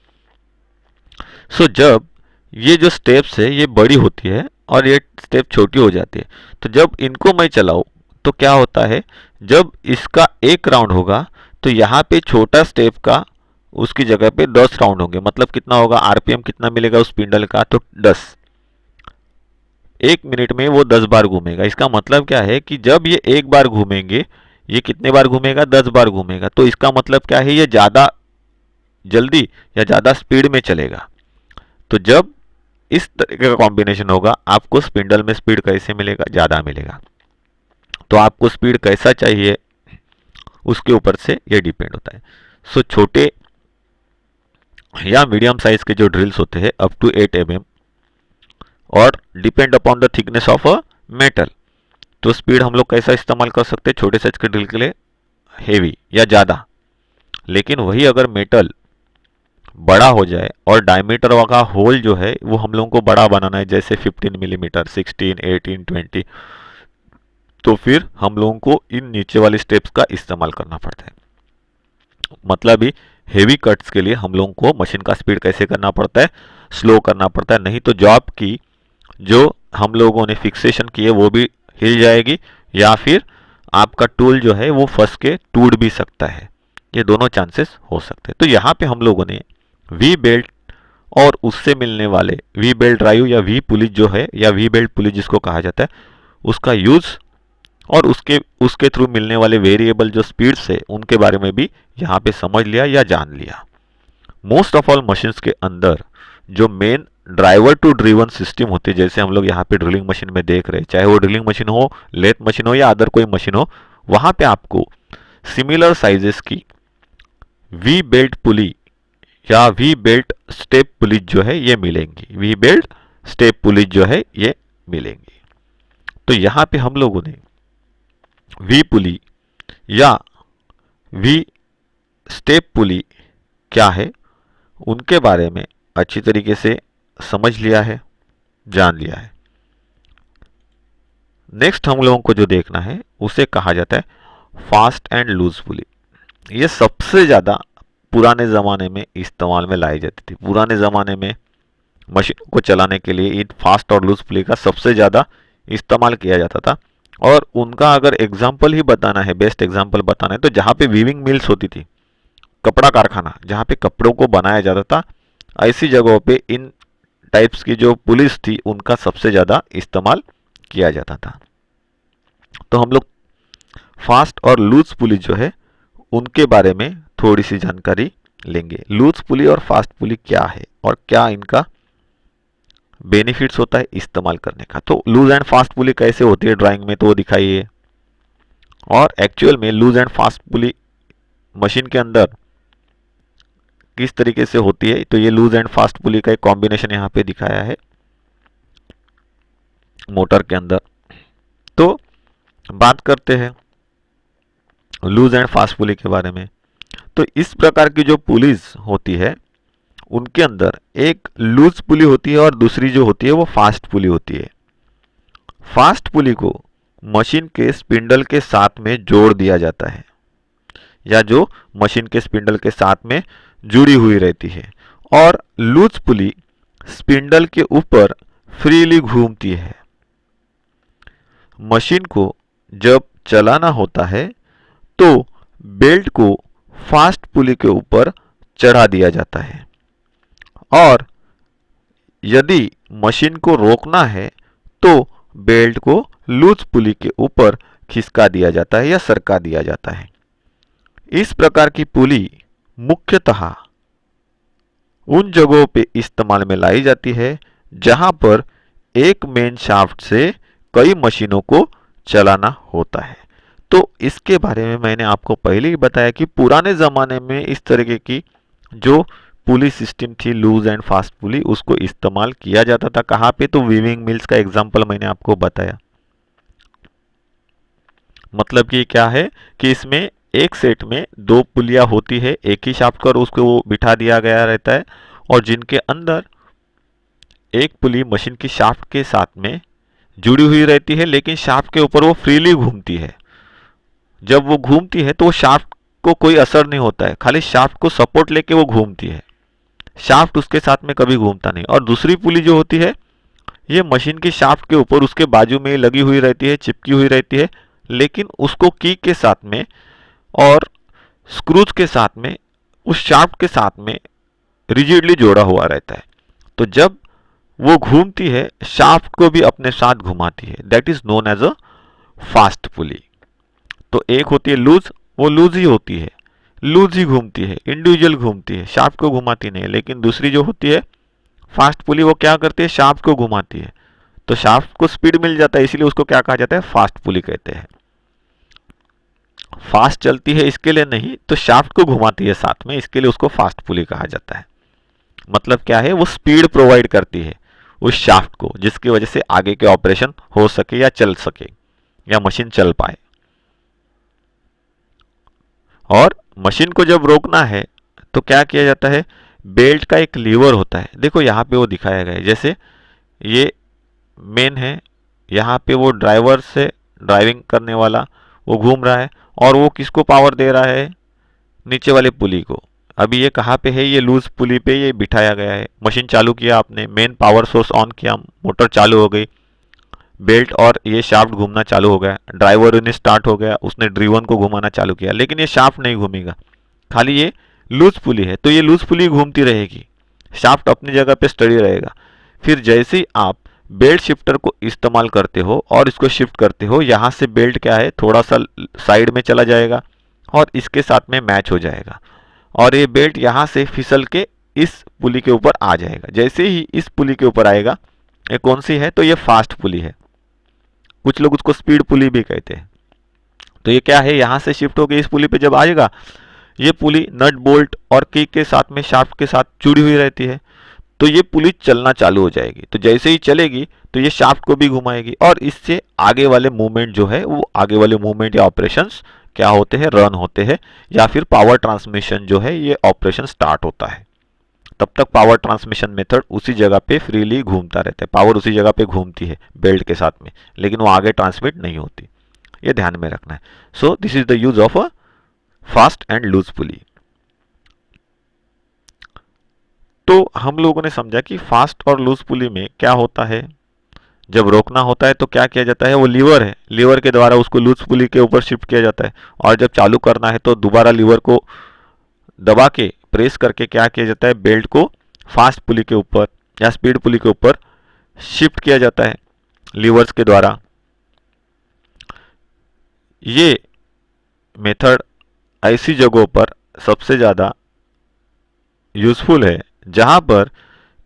सो जब ये जो स्टेप्स है ये बड़ी होती है और ये स्टेप छोटी हो जाती है, तो जब इनको मैं चलाऊं तो क्या होता है, जब इसका एक राउंड होगा तो यहाँ पे छोटा स्टेप का उसकी जगह पे 10 राउंड होंगे। मतलब कितना होगा, आरपीएम कितना मिलेगा उस स्पिंडल का, तो 10। एक मिनट में वो 10 बार घूमेगा। इसका मतलब क्या है कि जब ये एक बार घूमेंगे, ये कितने बार घूमेगा, 10 बार घूमेगा। तो इसका मतलब क्या है, ये ज़्यादा जल्दी या ज़्यादा स्पीड में चलेगा। तो जब इस तरीके का कॉम्बिनेशन होगा, आपको स्पिंडल में स्पीड कैसे मिलेगा, ज़्यादा मिलेगा। तो आपको स्पीड कैसा चाहिए उसके ऊपर से ये डिपेंड होता है। सो छोटे या मीडियम साइज के जो ड्रिल्स होते हैं अप टू 8 mm और depend upon the thickness of a metal, तो स्पीड हम लोग कैसा इस्तेमाल कर सकते हैं छोटे साइज के ड्रिल के लिए, हेवी या ज़्यादा। लेकिन वही अगर मेटल बड़ा हो जाए और डायमीटर का होल जो है वो हम लोगों को बड़ा बनाना है, जैसे 15 मिलीमीटर, 16, 18, 20, तो फिर हम लोगों को इन नीचे वाले स्टेप्स का इस्तेमाल करना पड़ता है। मतलब ही हेवी कट्स के लिए हम लोगों को मशीन का स्पीड कैसे करना पड़ता है, स्लो करना पड़ता है, नहीं तो जॉब की जो हम लोगों ने फिक्सेशन की है वो भी हिल जाएगी, या फिर आपका टूल जो है वो फंस के टूट भी सकता है। ये दोनों चांसेस हो सकते हैं। तो यहाँ पे हम लोगों ने वी बेल्ट और उससे मिलने वाले वी बेल्ट ड्राइव या वी पुली जो है, या वी बेल्ट पुली जिसको कहा जाता है, उसका यूज और उसके थ्रू मिलने वाले वेरिएबल जो स्पीड्स है उनके बारे में भी यहाँ पे समझ लिया या जान लिया। मोस्ट ऑफ ऑल मशीन्स के अंदर जो main driver to driven system होती है, जैसे हम लोग यहाँ पे ड्रिलिंग मशीन में देख रहे हैं, चाहे वो ड्रिलिंग मशीन हो, लेथ मशीन हो या अदर कोई मशीन हो, वहाँ पे आपको सिमिलर साइजेस की वी बेल्ट पुली या वी बेल्ट स्टेप पुली जो है ये मिलेंगी, वी बेल्ट स्टेप पुली जो है ये मिलेंगी। तो यहाँ पे हम लोगों ने वी पुली या वी स्टेप पुली क्या है उनके बारे में अच्छी तरीके से समझ लिया है, जान लिया है। नेक्स्ट हम लोगों को जो देखना है उसे कहा जाता है फास्ट एंड लूज पुली। ये सबसे ज़्यादा पुराने ज़माने में इस्तेमाल में लाई जाती थी। पुराने ज़माने में मशीन को चलाने के लिए इन फास्ट और लूज पुली का सबसे ज़्यादा इस्तेमाल किया जाता था। और उनका अगर एग्जाम्पल ही बताना है, बेस्ट एग्जाम्पल बताना है, तो जहाँ पे वीविंग मिल्स होती थी, कपड़ा कारखाना जहाँ पे कपड़ों को बनाया जाता था, ऐसी जगहों पे इन टाइप्स की जो पुलिस थी उनका सबसे ज़्यादा इस्तेमाल किया जाता था। तो हम लोग फास्ट और लूज पुली जो है उनके बारे में थोड़ी सी जानकारी लेंगे। लूज पुली और फास्ट पुली क्या है और क्या इनका बेनिफिट्स होता है इस्तेमाल करने का। तो लूज एंड फास्ट पुली कैसे होती है ड्राइंग में तो वो दिखाइए, और एक्चुअल में loose and fast pulley machine के अंदर किस तरीके से होती है। तो ये लूज एंड फास्ट पुली का एक कॉम्बिनेशन यहाँ पे दिखाया है मोटर के अंदर। तो बात करते हैं लूज एंड फास्ट पुली के बारे में। तो इस प्रकार की जो पुलीज होती है उनके अंदर एक लूज पुली होती है और दूसरी जो होती है वो फास्ट पुली होती है। फास्ट पुली को मशीन के स्पिंडल के साथ में जोड़ दिया जाता है, या जो मशीन के स्पिंडल के साथ में जुड़ी हुई रहती है, और लूज पुली स्पिंडल के ऊपर फ्रीली घूमती है। मशीन को जब चलाना होता है तो बेल्ट को फास्ट पुली के ऊपर चढ़ा दिया जाता है, और यदि मशीन को रोकना है तो बेल्ट को लूज पुली के ऊपर खिसका दिया जाता है या सरका दिया जाता है। इस प्रकार की पुली मुख्यतः उन जगहों पे इस्तेमाल में लाई जाती है जहां पर एक मेन शाफ्ट से कई मशीनों को चलाना होता है। तो इसके बारे में मैंने आपको पहले ही बताया कि पुराने ज़माने में इस तरीके की जो पुली सिस्टम थी, लूज एंड फास्ट पुली, उसको इस्तेमाल किया जाता था। कहाँ पे? तो वीविंग मिल्स का एग्जांपल मैंने आपको बताया। मतलब कि क्या है कि इसमें एक सेट में दो पुलियां होती है, एक ही शाफ्ट पर उसको वो बिठा दिया गया रहता है, और जिनके अंदर एक पुली मशीन की शाफ्ट के साथ में जुड़ी हुई रहती है, लेकिन शाफ्ट के ऊपर वो फ्रीली घूमती है। जब वो घूमती है तो वो शाफ्ट को कोई असर नहीं होता है, खाली शाफ्ट को सपोर्ट लेके वो घूमती है, शाफ्ट उसके साथ में कभी घूमता नहीं। और दूसरी पुली जो होती है ये मशीन की शाफ्ट के ऊपर उसके बाजू में लगी हुई रहती है, चिपकी हुई रहती है, लेकिन उसको की के साथ में और स्क्रूज के साथ में उस शाफ्ट के साथ में रिजिडली जोड़ा हुआ रहता है। तो जब वो घूमती है शाफ्ट को भी अपने साथ घुमाती है, that is known as a fast pulley. तो एक होती है लूज, वो लूज ही होती है, लूज ही घूमती है, इंडिविजुअल घूमती है, शाफ्ट को घुमाती नहीं है। लेकिन दूसरी जो होती है फास्ट पुली, वो क्या करती है? शाफ्ट को घुमाती है। तो शाफ्ट को स्पीड मिल जाता है, इसलिए उसको क्या कहा जाता है? फास्ट पुली कहते हैं। फास्ट चलती है इसके लिए नहीं, तो शाफ्ट को घुमाती है साथ में, इसके लिए उसको फास्ट पुली कहा जाता है। मतलब क्या है? वो स्पीड प्रोवाइड करती है उस शाफ्ट को, जिसकी वजह से आगे के ऑपरेशन हो सके या चल सके या मशीन चल पाए। और मशीन को जब रोकना है तो क्या किया जाता है? बेल्ट का एक लीवर होता है, देखो यहाँ पे वो दिखाया गया है। जैसे ये मेन है, यहाँ पे वो ड्राइवर से ड्राइविंग करने वाला वो घूम रहा है, और वो किसको पावर दे रहा है? नीचे वाले पुली को। अभी ये कहाँ पे है? ये लूज पुली पे ये बिठाया गया है। मशीन चालू किया आपने, मेन पावर सोर्स ऑन किया, मोटर चालू हो गई, बेल्ट और ये शाफ्ट घूमना चालू हो गया, ड्राइवर यूनिट स्टार्ट हो गया, उसने ड्रीवन को घुमाना चालू किया, लेकिन ये शाफ्ट नहीं घूमेगा, खाली ये लूज पुली है। तो ये लूज पुली घूमती रहेगी, शाफ्ट अपनी जगह पे स्टडी रहेगा। फिर जैसे ही आप बेल्ट शिफ्टर को इस्तेमाल करते हो और इसको शिफ्ट करते हो, यहाँ से बेल्ट क्या है? थोड़ा सा साइड में चला जाएगा और इसके साथ में मैच हो जाएगा, और ये बेल्ट यहाँ से फिसल के इस पुली के ऊपर आ जाएगा। जैसे ही इस पुली के ऊपर आएगा, ये कौन सी है? तो ये फास्ट पुली है, कुछ लोग उसको स्पीड पुली भी कहते हैं। तो ये क्या है? यहाँ से शिफ्ट होकर इस पुली पे जब आएगा, ये पुली नट बोल्ट और की के साथ में शाफ्ट के साथ जुड़ी हुई रहती है, तो ये पुली चलना चालू हो जाएगी। तो जैसे ही चलेगी तो ये शाफ्ट को भी घुमाएगी, और इससे आगे वाले मूवमेंट जो है, वो आगे वाले मूवमेंट या ऑपरेशंस क्या होते हैं? रन होते हैं, या फिर पावर ट्रांसमिशन जो है ये ऑपरेशन स्टार्ट होता है। तब तक पावर ट्रांसमिशन मेथड उसी जगह पे फ्रीली घूमता रहता है, पावर उसी जगह पे घूमती है बेल्ट के साथ में, लेकिन वो आगे ट्रांसमिट नहीं होती। ये ध्यान में रखना है। So this is the use of a fast and loose pulley. तो हम लोगों ने समझा कि फास्ट और लूज पुली में क्या होता है। जब रोकना होता है तो क्या किया जाता है? वो लीवर है, लीवर के द्वारा उसको लूज पुली के ऊपर शिफ्ट किया जाता है, और जब चालू करना है तो दोबारा लीवर को दबा के प्रेस करके क्या किया जाता है? बेल्ट को फास्ट पुली के ऊपर या स्पीड पुली के ऊपर शिफ्ट किया जाता है लीवर्स के द्वारा। ये मेथड ऐसी जगहों पर सबसे ज़्यादा यूजफुल है जहां पर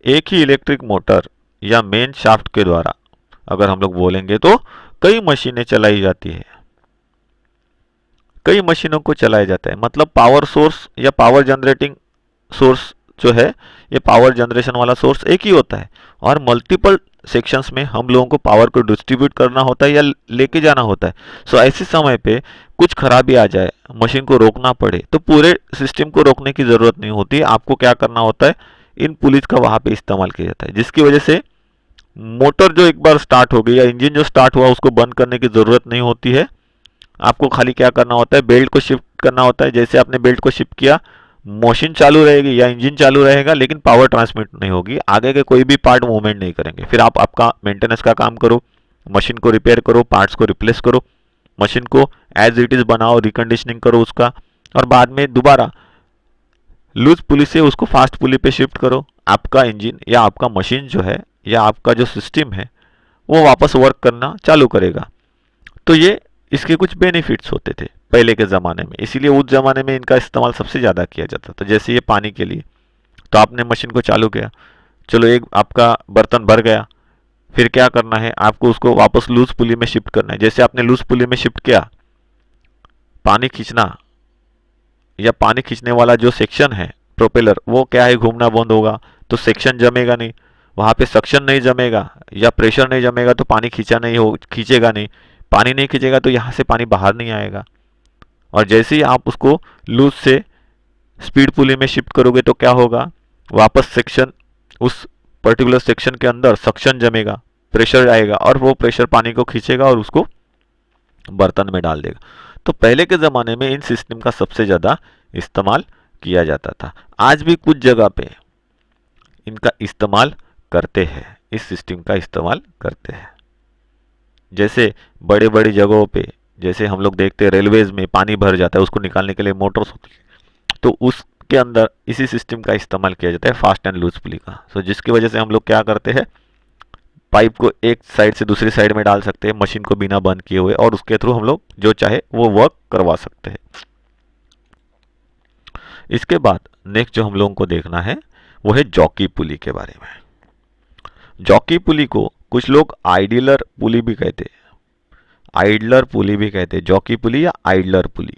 एक ही इलेक्ट्रिक मोटर या मेन शाफ्ट के द्वारा, अगर हम लोग बोलेंगे तो कई मशीनें चलाई जाती है, कई मशीनों को चलाया जाता है। मतलब पावर सोर्स या पावर जनरेटिंग सोर्स जो है, ये पावर जनरेशन वाला सोर्स एक ही होता है, और मल्टीपल सेक्शंस में हम लोगों को पावर को डिस्ट्रीब्यूट करना होता है या लेके जाना होता है। सो ऐसे समय पे कुछ खराबी आ जाए, मशीन को रोकना पड़े, तो पूरे सिस्टम को रोकने की ज़रूरत नहीं होती। आपको क्या करना होता है? इन पुलिस का वहाँ पे इस्तेमाल किया जाता है, जिसकी वजह से मोटर जो एक बार स्टार्ट हो गई या इंजन जो स्टार्ट हुआ उसको बंद करने की ज़रूरत नहीं होती है। आपको खाली क्या करना होता है? बेल्ट को शिफ्ट करना होता है। जैसे आपने बेल्ट को शिफ्ट किया, मशीन चालू रहेगी या इंजन चालू रहेगा, लेकिन पावर ट्रांसमिट नहीं होगी, आगे के कोई भी पार्ट मूवमेंट नहीं करेंगे। फिर आप आपका मेंटेनेंस का काम करो, मशीन को रिपेयर करो, पार्ट्स को रिप्लेस करो, मशीन को एज इट इज़ बनाओ, रिकंडीशनिंग करो उसका, और बाद में दोबारा लूज पुली से उसको फास्ट पुली पे शिफ्ट करो, आपका इंजन या आपका मशीन जो है या आपका जो सिस्टम है वो वापस वर्क करना चालू करेगा। तो ये इसके कुछ बेनिफिट्स होते थे पहले के ज़माने में, इसीलिए उस ज़माने में इनका इस्तेमाल सबसे ज़्यादा किया जाता था। जैसे ये पानी के लिए, तो आपने मशीन को चालू किया, चलो एक आपका बर्तन भर गया, फिर क्या करना है, आपको उसको वापस लूज पुली में शिफ्ट करना है। जैसे आपने लूज पुली में शिफ्ट किया, पानी खींचना या पानी खींचने वाला जो सेक्शन है प्रोपेलर, वो क्या है, घूमना बंद होगा, तो सेक्शन जमेगा नहीं, वहाँ पे सक्शन नहीं जमेगा या प्रेशर नहीं जमेगा, तो पानी खींचेगा नहीं, पानी नहीं खींचेगा तो यहाँ से पानी बाहर नहीं आएगा। और जैसे ही आप उसको लूज से स्पीड पुली में शिफ्ट करोगे तो क्या होगा, वापस सेक्शन, उस पर्टिकुलर सेक्शन के अंदर सक्शन जमेगा, प्रेशर आएगा और वो प्रेशर पानी को खींचेगा और उसको बर्तन में डाल देगा। तो पहले के ज़माने में इन सिस्टम का सबसे ज़्यादा इस्तेमाल किया जाता था। आज भी कुछ जगह पे इनका इस्तेमाल करते हैं, इस सिस्टम का इस्तेमाल करते हैं। जैसे बड़े बड़ी जगहों पे, जैसे हम लोग देखते हैं रेलवेज में पानी भर जाता है, उसको निकालने के लिए मोटर्स होती है, तो उसके अंदर इसी सिस्टम का इस्तेमाल किया जाता है, फास्ट एंड लूज पुली का। सो जिसकी वजह से हम लोग क्या करते हैं, पाइप को एक साइड से दूसरी साइड में डाल सकते हैं मशीन को बिना बंद किए हुए, और उसके थ्रू हम लोग जो चाहे वो वर्क करवा सकते हैं। इसके बाद नेक्स्ट जो हम लोगों को देखना है वो है जॉकी पुली के बारे में। जॉकी पुली को कुछ लोग आइडलर पुली भी कहते हैं, आइडलर पुली भी कहते हैं, जॉकी पुली या आइडलर पुली,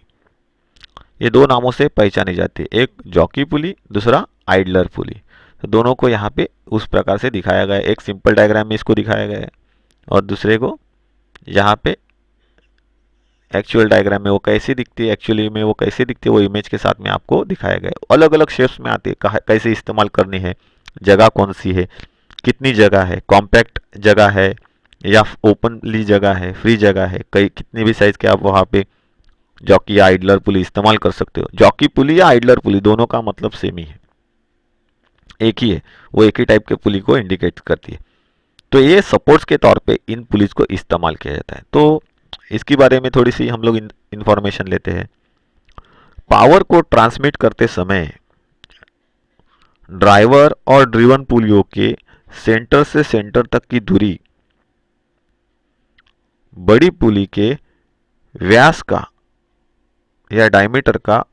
ये दो नामों से पहचानी जाती है। एक जॉकी पुली, दूसरा आइडलर पुली। तो दोनों को यहाँ पे उस प्रकार से दिखाया गया है, एक सिंपल डायग्राम में इसको दिखाया गया है और दूसरे को यहाँ पे एक्चुअल डायग्राम में वो कैसे दिखती है, एक्चुअली में वो कैसे दिखती है, वो इमेज के साथ में आपको दिखाया गया है। अलग अलग शेप्स में आती है, कैसे इस्तेमाल करनी है, जगह कौन सी है, कितनी जगह है, कॉम्पैक्ट जगह है या ओपनली जगह है, फ्री जगह है, कई कितनी भी साइज के आप वहाँ पे जॉकी या आइडलर पुली इस्तेमाल कर सकते हो। जॉकी पुली या आइडलर पुली दोनों का मतलब सेम ही है, एक ही है, वो एक ही टाइप के पुली को इंडिकेट करती है। तो ये सपोर्ट्स के तौर पे इन पुलिस को इस्तेमाल किया जाता है। तो इसके बारे में थोड़ी सी हम लोग इंफॉर्मेशन लेते हैं। पावर को ट्रांसमिट करते समय ड्राइवर और ड्रिवन पुलियों के सेंटर से सेंटर तक की दूरी बड़ी पुली के व्यास का या डायमीटर का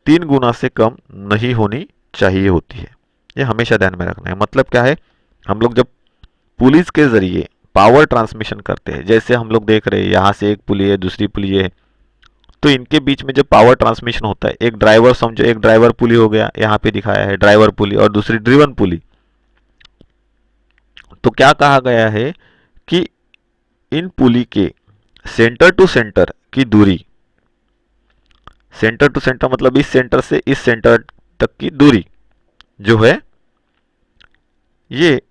3 गुना से कम नहीं होनी चाहिए होती है। ये हमेशा ध्यान में रखना है। मतलब क्या है, हम लोग जब पुलिस के जरिए पावर ट्रांसमिशन करते हैं, जैसे हम लोग देख रहे हैं यहाँ से एक पुली है, दूसरी पुली है, तो इनके बीच में जब पावर ट्रांसमिशन होता है, एक ड्राइवर, समझो एक ड्राइवर पुली हो गया, यहाँ पे दिखाया है ड्राइवर पुली, और दूसरी ड्रिवन पुली, तो क्या कहा गया है कि इन पुली के सेंटर टू सेंटर की दूरी, सेंटर टू सेंटर मतलब इस सेंटर से इस सेंटर तक की दूरी जो है, ये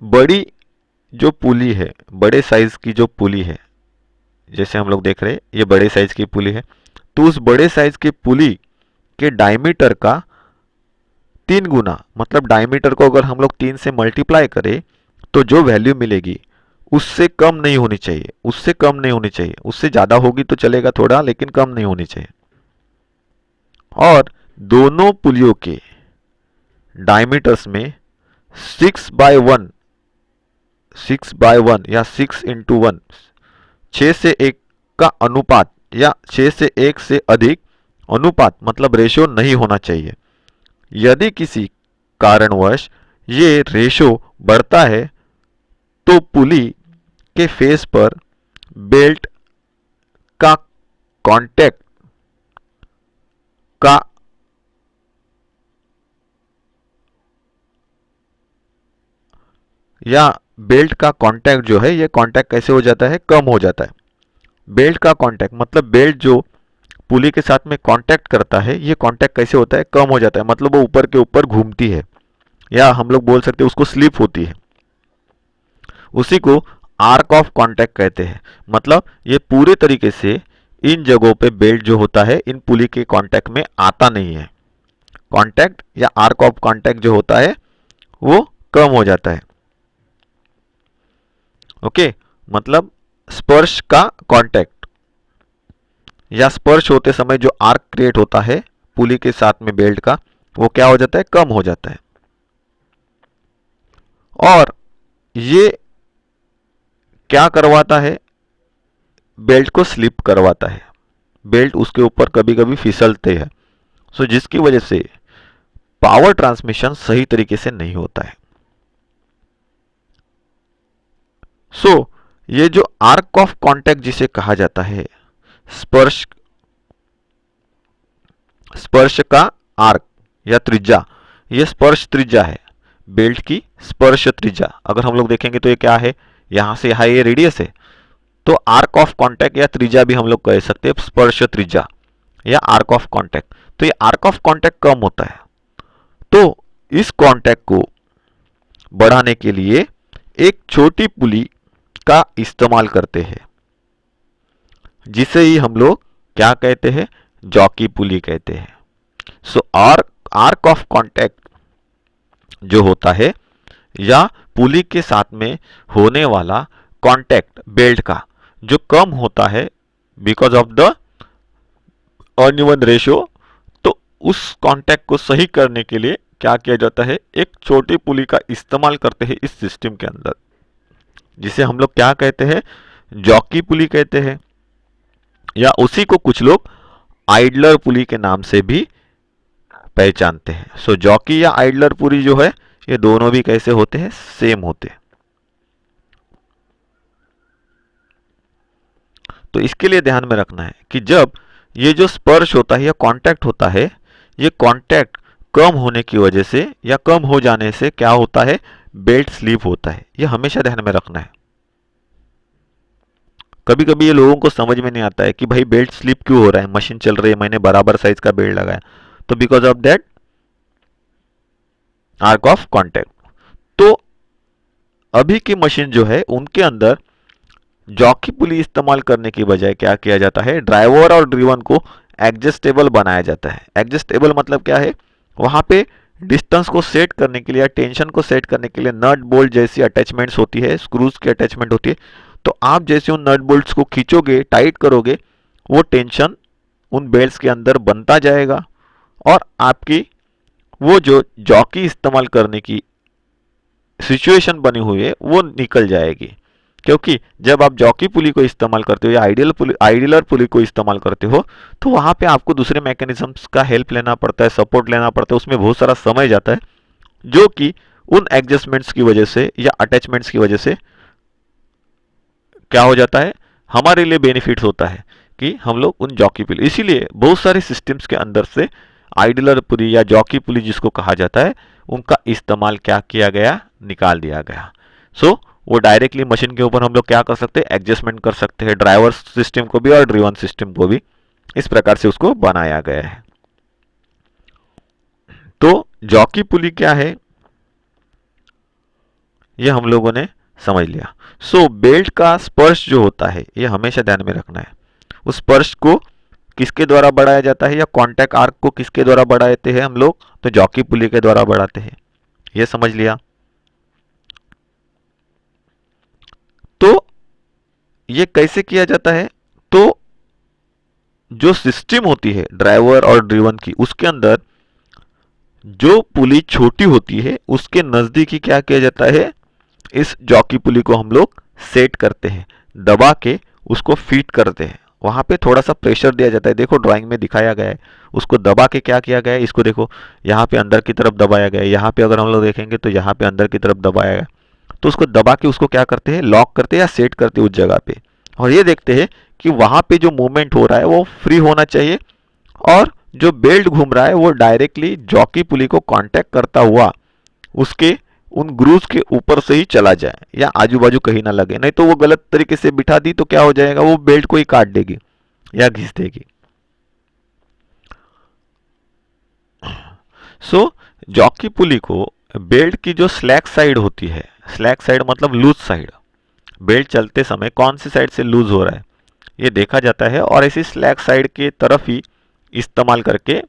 बड़ी जो पुली है, बड़े साइज की जो पुली है, जैसे हम लोग देख रहे हैं ये बड़े साइज की पुली है, तो उस बड़े साइज की पुली के डायमीटर का 3 गुना, मतलब डायमीटर को अगर हम लोग 3 से मल्टीप्लाई करें तो जो वैल्यू मिलेगी उससे कम नहीं होनी चाहिए, उससे कम नहीं होनी चाहिए, उससे ज़्यादा होगी तो चलेगा थोड़ा, लेकिन कम नहीं होनी चाहिए। और दोनों पुलियों के डायमीटर्स में 6/1 या 6:1, 6 से 1 का अनुपात या 6 से 1 से अधिक अनुपात मतलब रेशो नहीं होना चाहिए। यदि किसी कारणवश ये रेशो बढ़ता है तो पुली के फेस पर बेल्ट का कांटेक्ट का या बेल्ट का कांटेक्ट जो है, ये कांटेक्ट कैसे हो जाता है, कम हो जाता है। बेल्ट का कांटेक्ट मतलब बेल्ट जो पुली के साथ में कांटेक्ट करता है, ये कांटेक्ट कैसे होता है, कम हो जाता है, मतलब वो ऊपर के ऊपर घूमती है, या हम लोग बोल सकते हैं उसको स्लिप होती है। उसी को आर्क ऑफ कांटेक्ट कहते हैं। मतलब ये पूरे तरीके से इन जगहों पे बेल्ट जो होता है इन पुली के कांटेक्ट में आता नहीं है। कांटेक्ट या आर्क ऑफ कांटेक्ट जो होता है वो कम हो जाता है। ओके, मतलब स्पर्श का कांटेक्ट, या स्पर्श होते समय जो आर्क क्रिएट होता है पुली के साथ में बेल्ट का, वो क्या हो जाता है, कम हो जाता है। और ये क्या करवाता है, बेल्ट को स्लिप करवाता है, बेल्ट उसके ऊपर कभी कभी फिसलते हैं, सो जिसकी वजह से पावर ट्रांसमिशन सही तरीके से नहीं होता है। सो ये जो आर्क ऑफ कांटेक्ट जिसे कहा जाता है, स्पर्श स्पर्श का आर्क या त्रिज्या, ये स्पर्श त्रिज्या है, बेल्ट की स्पर्श त्रिज्या। अगर हम लोग देखेंगे तो ये क्या है, यहां से यहां ये रेडियस है, तो आर्क ऑफ कांटेक्ट या त्रिज्या भी हम लोग कह सकते हैं, स्पर्श त्रिज्या या आर्क ऑफ कांटेक्ट। तो ये आर्क ऑफ कांटेक्ट कम होता है, तो इस कांटेक्ट को बढ़ाने के लिए एक छोटी पुली का इस्तेमाल करते हैं, जिसे ही हम लोग क्या कहते हैं, जॉकी पुली कहते हैं। सो आर्क ऑफ कांटेक्ट जो होता है या पुली के साथ में होने वाला कांटेक्ट बेल्ट का जो कम होता है because of the uneven ratio, तो उस कांटेक्ट को सही करने के लिए क्या किया जाता है, एक छोटी पुली का इस्तेमाल करते हैं इस सिस्टम के अंदर, जिसे हम लोग क्या कहते हैं, जॉकी पुली कहते हैं, या उसी को कुछ लोग आइडलर पुली के नाम से भी पहचानते हैं। सो जॉकी या आइडलर पुली जो है, ये दोनों भी कैसे होते हैं, सेम होते हैं। तो इसके लिए ध्यान में रखना है कि जब ये जो स्पर्श होता है या कांटेक्ट होता है, ये कांटेक्ट कम होने की वजह से या कम हो जाने से क्या होता है, बेल्ट स्लिप होता है। ये हमेशा ध्यान में रखना है। कभी कभी ये लोगों को समझ में नहीं आता है कि भाई बेल्ट स्लिप क्यों हो रहा है, मशीन चल रही है, मैंने बराबर साइज का बेल्ट लगाया, तो because of that arc of contact. तो अभी की मशीन जो है उनके अंदर जॉकी पुली इस्तेमाल करने की बजाय क्या किया जाता है, ड्राइवर और ड्रिवन को एडजस्टेबल बनाया जाता है। एडजस्टेबल मतलब क्या है, वहां पे डिस्टेंस को सेट करने के लिए या टेंशन को सेट करने के लिए नट बोल्ट जैसी अटैचमेंट्स होती है, स्क्रूज की अटैचमेंट होती है। तो आप जैसे उन नट बोल्ट्स को खींचोगे, टाइट करोगे, वो टेंशन उन बेल्ट्स के अंदर बनता जाएगा और आपकी वो जो जॉकी इस्तेमाल करने की सिचुएशन बनी हुई है वो निकल जाएगी। क्योंकि जब आप जॉकी पुली को इस्तेमाल करते हो या आइडियलर पुली को इस्तेमाल करते हो, तो वहां पे आपको दूसरे मैकेनिज्म्स का हेल्प लेना पड़ता है, सपोर्ट लेना पड़ता है, उसमें बहुत सारा समय जाता है, जो कि उन एडजस्टमेंट्स की वजह से या अटैचमेंट्स की वजह से क्या हो जाता है, हमारे लिए बेनिफिट होता है कि हम लोग उन जॉकी पुली, इसीलिए बहुत सारे सिस्टम्स के अंदर से आइडियलर पुली या जॉकी पुली जिसको कहा जाता है, उनका इस्तेमाल क्या किया गया, निकाल दिया गया। सो वो डायरेक्टली मशीन के ऊपर हम लोग क्या कर सकते हैं, एडजस्टमेंट कर सकते हैं, ड्राइवर सिस्टम को भी और ड्रिवन सिस्टम को भी। इस प्रकार से उसको बनाया गया है। तो जॉकी पुली क्या है, ये हम लोगों ने समझ लिया। सो बेल्ट का स्पर्श जो होता है, ये हमेशा ध्यान में रखना है। उस स्पर्श को किसके द्वारा बढ़ाया जाता है, या कॉन्टैक्ट आर्क को किसके द्वारा बढ़ाते हैं हम लोग, तो जॉकी पुली के द्वारा बढ़ाते हैं। ये समझ लिया। तो ये कैसे किया जाता है, तो जो सिस्टम होती है ड्राइवर और ड्रिवन की, उसके अंदर जो पुली छोटी होती है उसके नजदीक ही क्या किया जाता है, इस जॉकी पुली को हम लोग सेट करते हैं, दबा के उसको फिट करते हैं। वहां पे थोड़ा सा प्रेशर दिया जाता है, देखो ड्राइंग में दिखाया गया है। उसको दबा के क्या किया गया है, इसको देखो यहाँ पे अंदर की तरफ दबाया गया है, यहाँ पे अगर हम लोग देखेंगे तो यहाँ पे अंदर की तरफ दबाया गया। तो उसको दबा के उसको क्या करते हैं, लॉक करते हैं या सेट करते हैं उस जगह पे, और ये देखते हैं कि वहां पे जो मूवमेंट हो रहा है वो फ्री होना चाहिए, और जो बेल्ट घूम रहा है वो डायरेक्टली जॉकी पुली को कांटेक्ट करता हुआ उसके उन ग्रूव्स के ऊपर से ही चला जाए, या आजू बाजू कहीं ना लगे। नहीं तो वो गलत तरीके से बिठा दी तो क्या हो जाएगा, वो बेल्ट को ही काट देगी या घिस देगी। सो जॉकी पुली को बेल्ट की जो स्लैक साइड होती है, स्लैक साइड मतलब लूज साइड, बेल्ट चलते समय कौन सी साइड से लूज हो रहा है ये देखा जाता है, और इसी स्लैक साइड के तरफ ही इस्तेमाल करके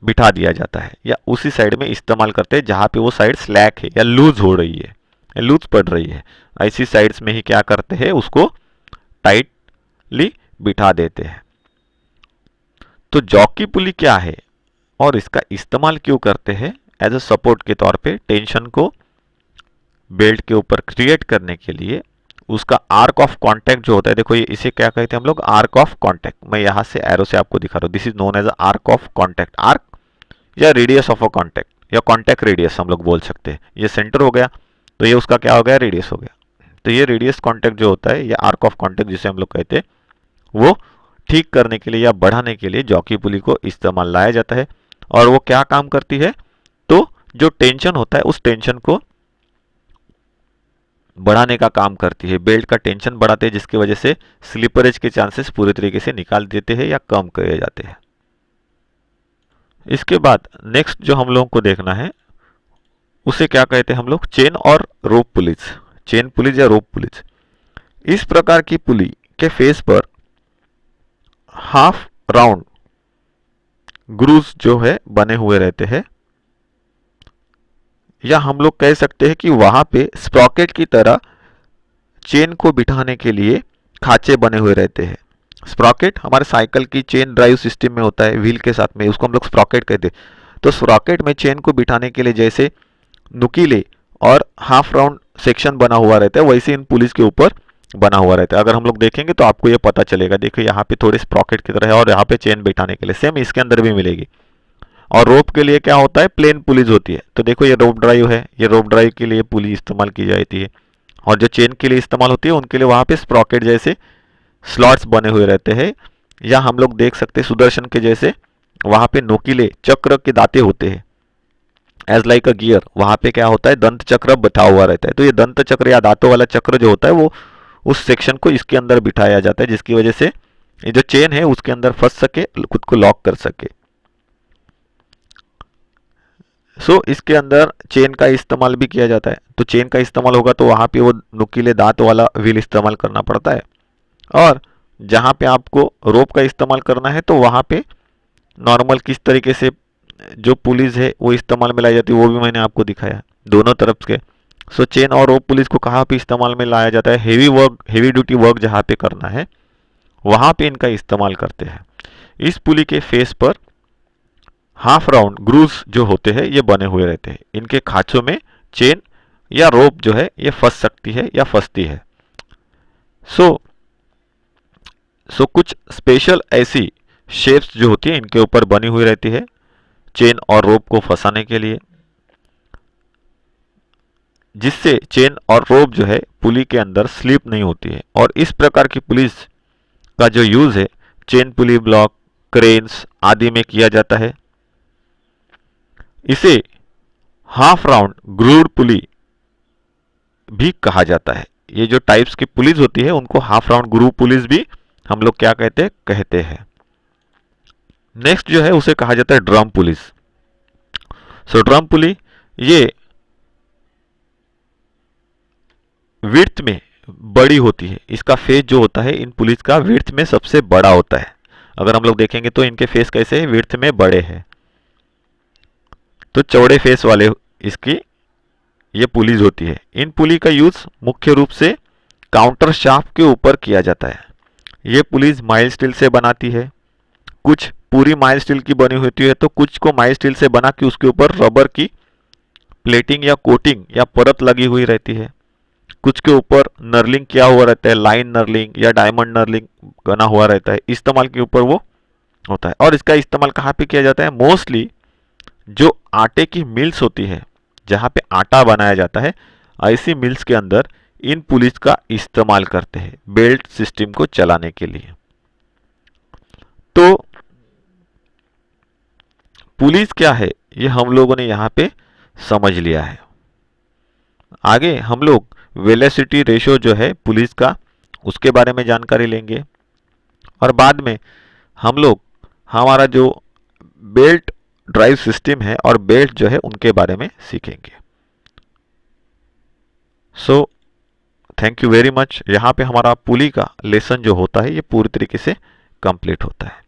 बिठा दिया जाता है, या उसी साइड में इस्तेमाल करते हैं जहां पे वो साइड स्लैक है या लूज हो रही है लूज पड़ रही है। ऐसी साइड्स में ही क्या करते हैं, उसको टाइटली बिठा देते हैं। तो जॉकी पुली क्या है और इसका इस्तेमाल क्यों करते हैं? एज अ सपोर्ट के तौर पे टेंशन को बेल्ट के ऊपर क्रिएट करने के लिए। उसका आर्क ऑफ कांटेक्ट जो होता है, देखो ये इसे क्या कहते हैं हम लोग, आर्क ऑफ कांटेक्ट। मैं यहां से एरो से आपको दिखा रहा हूं, this is known as arc of contact. Arc या रेडियस ऑफ अ कांटेक्ट या कांटेक्ट रेडियस हम लोग बोल सकते हैं। ये सेंटर हो गया तो ये उसका क्या हो गया, रेडियस हो गया। तो ये रेडियस कांटेक्ट जो होता है, ये आर्क ऑफ कांटेक्ट जिसे हम लोग कहते हैं, वो ठीक करने के लिए या बढ़ाने के लिए जॉकी पुली को इस्तेमाल लाया जाता है। और वो क्या काम करती है, तो जो टेंशन होता है उस टेंशन को बढ़ाने का काम करती है। बेल्ट का टेंशन बढ़ाते हैं जिसकी वजह से स्लिपरेज के चांसेस पूरी तरीके से निकाल देते हैं या कम किए जाते हैं। इसके बाद नेक्स्ट जो हम लोगों को देखना है उसे क्या कहते हैं हम लोग, चेन और रोप पुलिस। चेन पुलिस या रोप पुलिस, इस प्रकार की पुली के फेस पर हाफ राउंड ग्रूव्स जो है बने हुए रहते हैं, या हम लोग कह सकते हैं कि वहां पे स्प्रॉकेट की तरह चेन को बिठाने के लिए खांचे बने हुए रहते हैं। स्प्रॉकेट हमारे साइकिल की चेन ड्राइव सिस्टम में होता है, व्हील के साथ में, उसको हम लोग स्प्रॉकेट कहते हैं। तो स्प्रॉकेट में चेन को बिठाने के लिए जैसे नुकीले और हाफ राउंड सेक्शन बना हुआ रहता है, वैसे इन पुलिस के ऊपर बना हुआ रहता है। अगर हम लोग देखेंगे तो आपको ये पता चलेगा, देखिए यहाँ पे थोड़ी स्प्रॉकेट की तरह है और यहाँ पे चेन बिठाने के लिए सेम इसके अंदर भी मिलेगी। और रोप के लिए क्या होता है, प्लेन पुलिस होती है। तो देखो ये रोप ड्राइव है, ये रोप ड्राइव के लिए पुली इस्तेमाल की जाती है। और जो चेन के लिए इस्तेमाल होती है उनके लिए वहां पे स्प्रॉकेट जैसे स्लॉट्स बने हुए रहते हैं, या हम लोग देख सकते हैं सुदर्शन के जैसे वहां पे नोकीले चक्र के दांते होते हैं, एज लाइक अ गियर। वहां पे क्या होता है, दंत चक्र बैठा हुआ रहता है। तो ये दंत चक्र या दांतों वाला चक्र जो होता है वो उस सेक्शन को इसके अंदर बिठाया जाता है, जिसकी वजह से ये जो चेन है उसके अंदर फंस सके, खुद को लॉक कर सके। इसके अंदर चेन का इस्तेमाल भी किया जाता है। तो चेन का इस्तेमाल होगा तो वहां पे वो नुकीले दांत वाला व्हील इस्तेमाल करना पड़ता है। और जहां पे आपको रोप का इस्तेमाल करना है तो वहां पे नॉर्मल किस तरीके से जो पुलिस है वो इस्तेमाल में लाई जाती है वो भी मैंने आपको दिखाया दोनों तरफ के। चेन और रोप पुलिस को कहाँ पे इस्तेमाल में लाया जाता है, heavy work, heavy duty work जहाँ पे करना है वहां पे इनका इस्तेमाल करते हैं। इस पुली के फेस पर हाफ राउंड ग्रूव्स जो होते हैं ये बने हुए रहते हैं। इनके खांचों में चेन या रोप जो है ये फंस सकती है या फंसती है। कुछ स्पेशल ऐसी शेप्स जो होती है इनके ऊपर बनी हुई रहती है चेन और रोप को फंसाने के लिए, जिससे चेन और रोप जो है पुली के अंदर स्लिप नहीं होती है। और इस प्रकार की पुलिस का जो यूज है चेन पुली ब्लॉक, क्रेन्स आदि में किया जाता है। इसे हाफ राउंड ग्रूव्ड पुली भी कहा जाता है। ये जो टाइप्स की पुलिस होती है उनको हाफ राउंड ग्रूव पुलिस भी हम लोग क्या कहते हैं। नेक्स्ट जो है उसे कहा जाता है ड्रम पुलिस। ड्रम पुली ये विड्थ में बड़ी होती है। इसका फेस जो होता है इन पुलिस का विड्थ में सबसे बड़ा होता है। अगर हम लोग देखेंगे तो इनके फेस कैसे है, विड्थ में बड़े हैं। तो चौड़े फेस वाले इसकी ये पुलिस होती है। इन पुली का यूज मुख्य रूप से काउंटर शाफ्ट के ऊपर किया जाता है। ये पुलिस माइल्ड स्टील से बनाती है, कुछ पूरी माइल्ड स्टील की बनी होती है तो कुछ को माइल्ड स्टील से बना के उसके ऊपर रबर की प्लेटिंग या कोटिंग या परत लगी हुई रहती है। कुछ के ऊपर नर्लिंग किया हुआ रहता है, लाइन नर्लिंग या डायमंड नर्लिंग बना हुआ रहता है, इस्तेमाल के ऊपर वो होता है। और इसका इस्तेमाल कहाँ पे किया जाता है, मोस्टली जो आटे की मिल्स होती है जहाँ पे आटा बनाया जाता है, ऐसी मिल्स के अंदर इन पुलिस का इस्तेमाल करते हैं बेल्ट सिस्टम को चलाने के लिए। तो पुलिस क्या है ये हम लोगों ने यहाँ पे समझ लिया है। आगे हम लोग वेलोसिटी रेशियो जो है पुलिस का उसके बारे में जानकारी लेंगे, और बाद में हम लोग हमारा जो बेल्ट ड्राइव सिस्टम है और बेल्ट जो है उनके बारे में सीखेंगे। Thank you very much. यहाँ पे हमारा पुली का लेसन जो होता है ये पूरी तरीके से कंप्लीट होता है।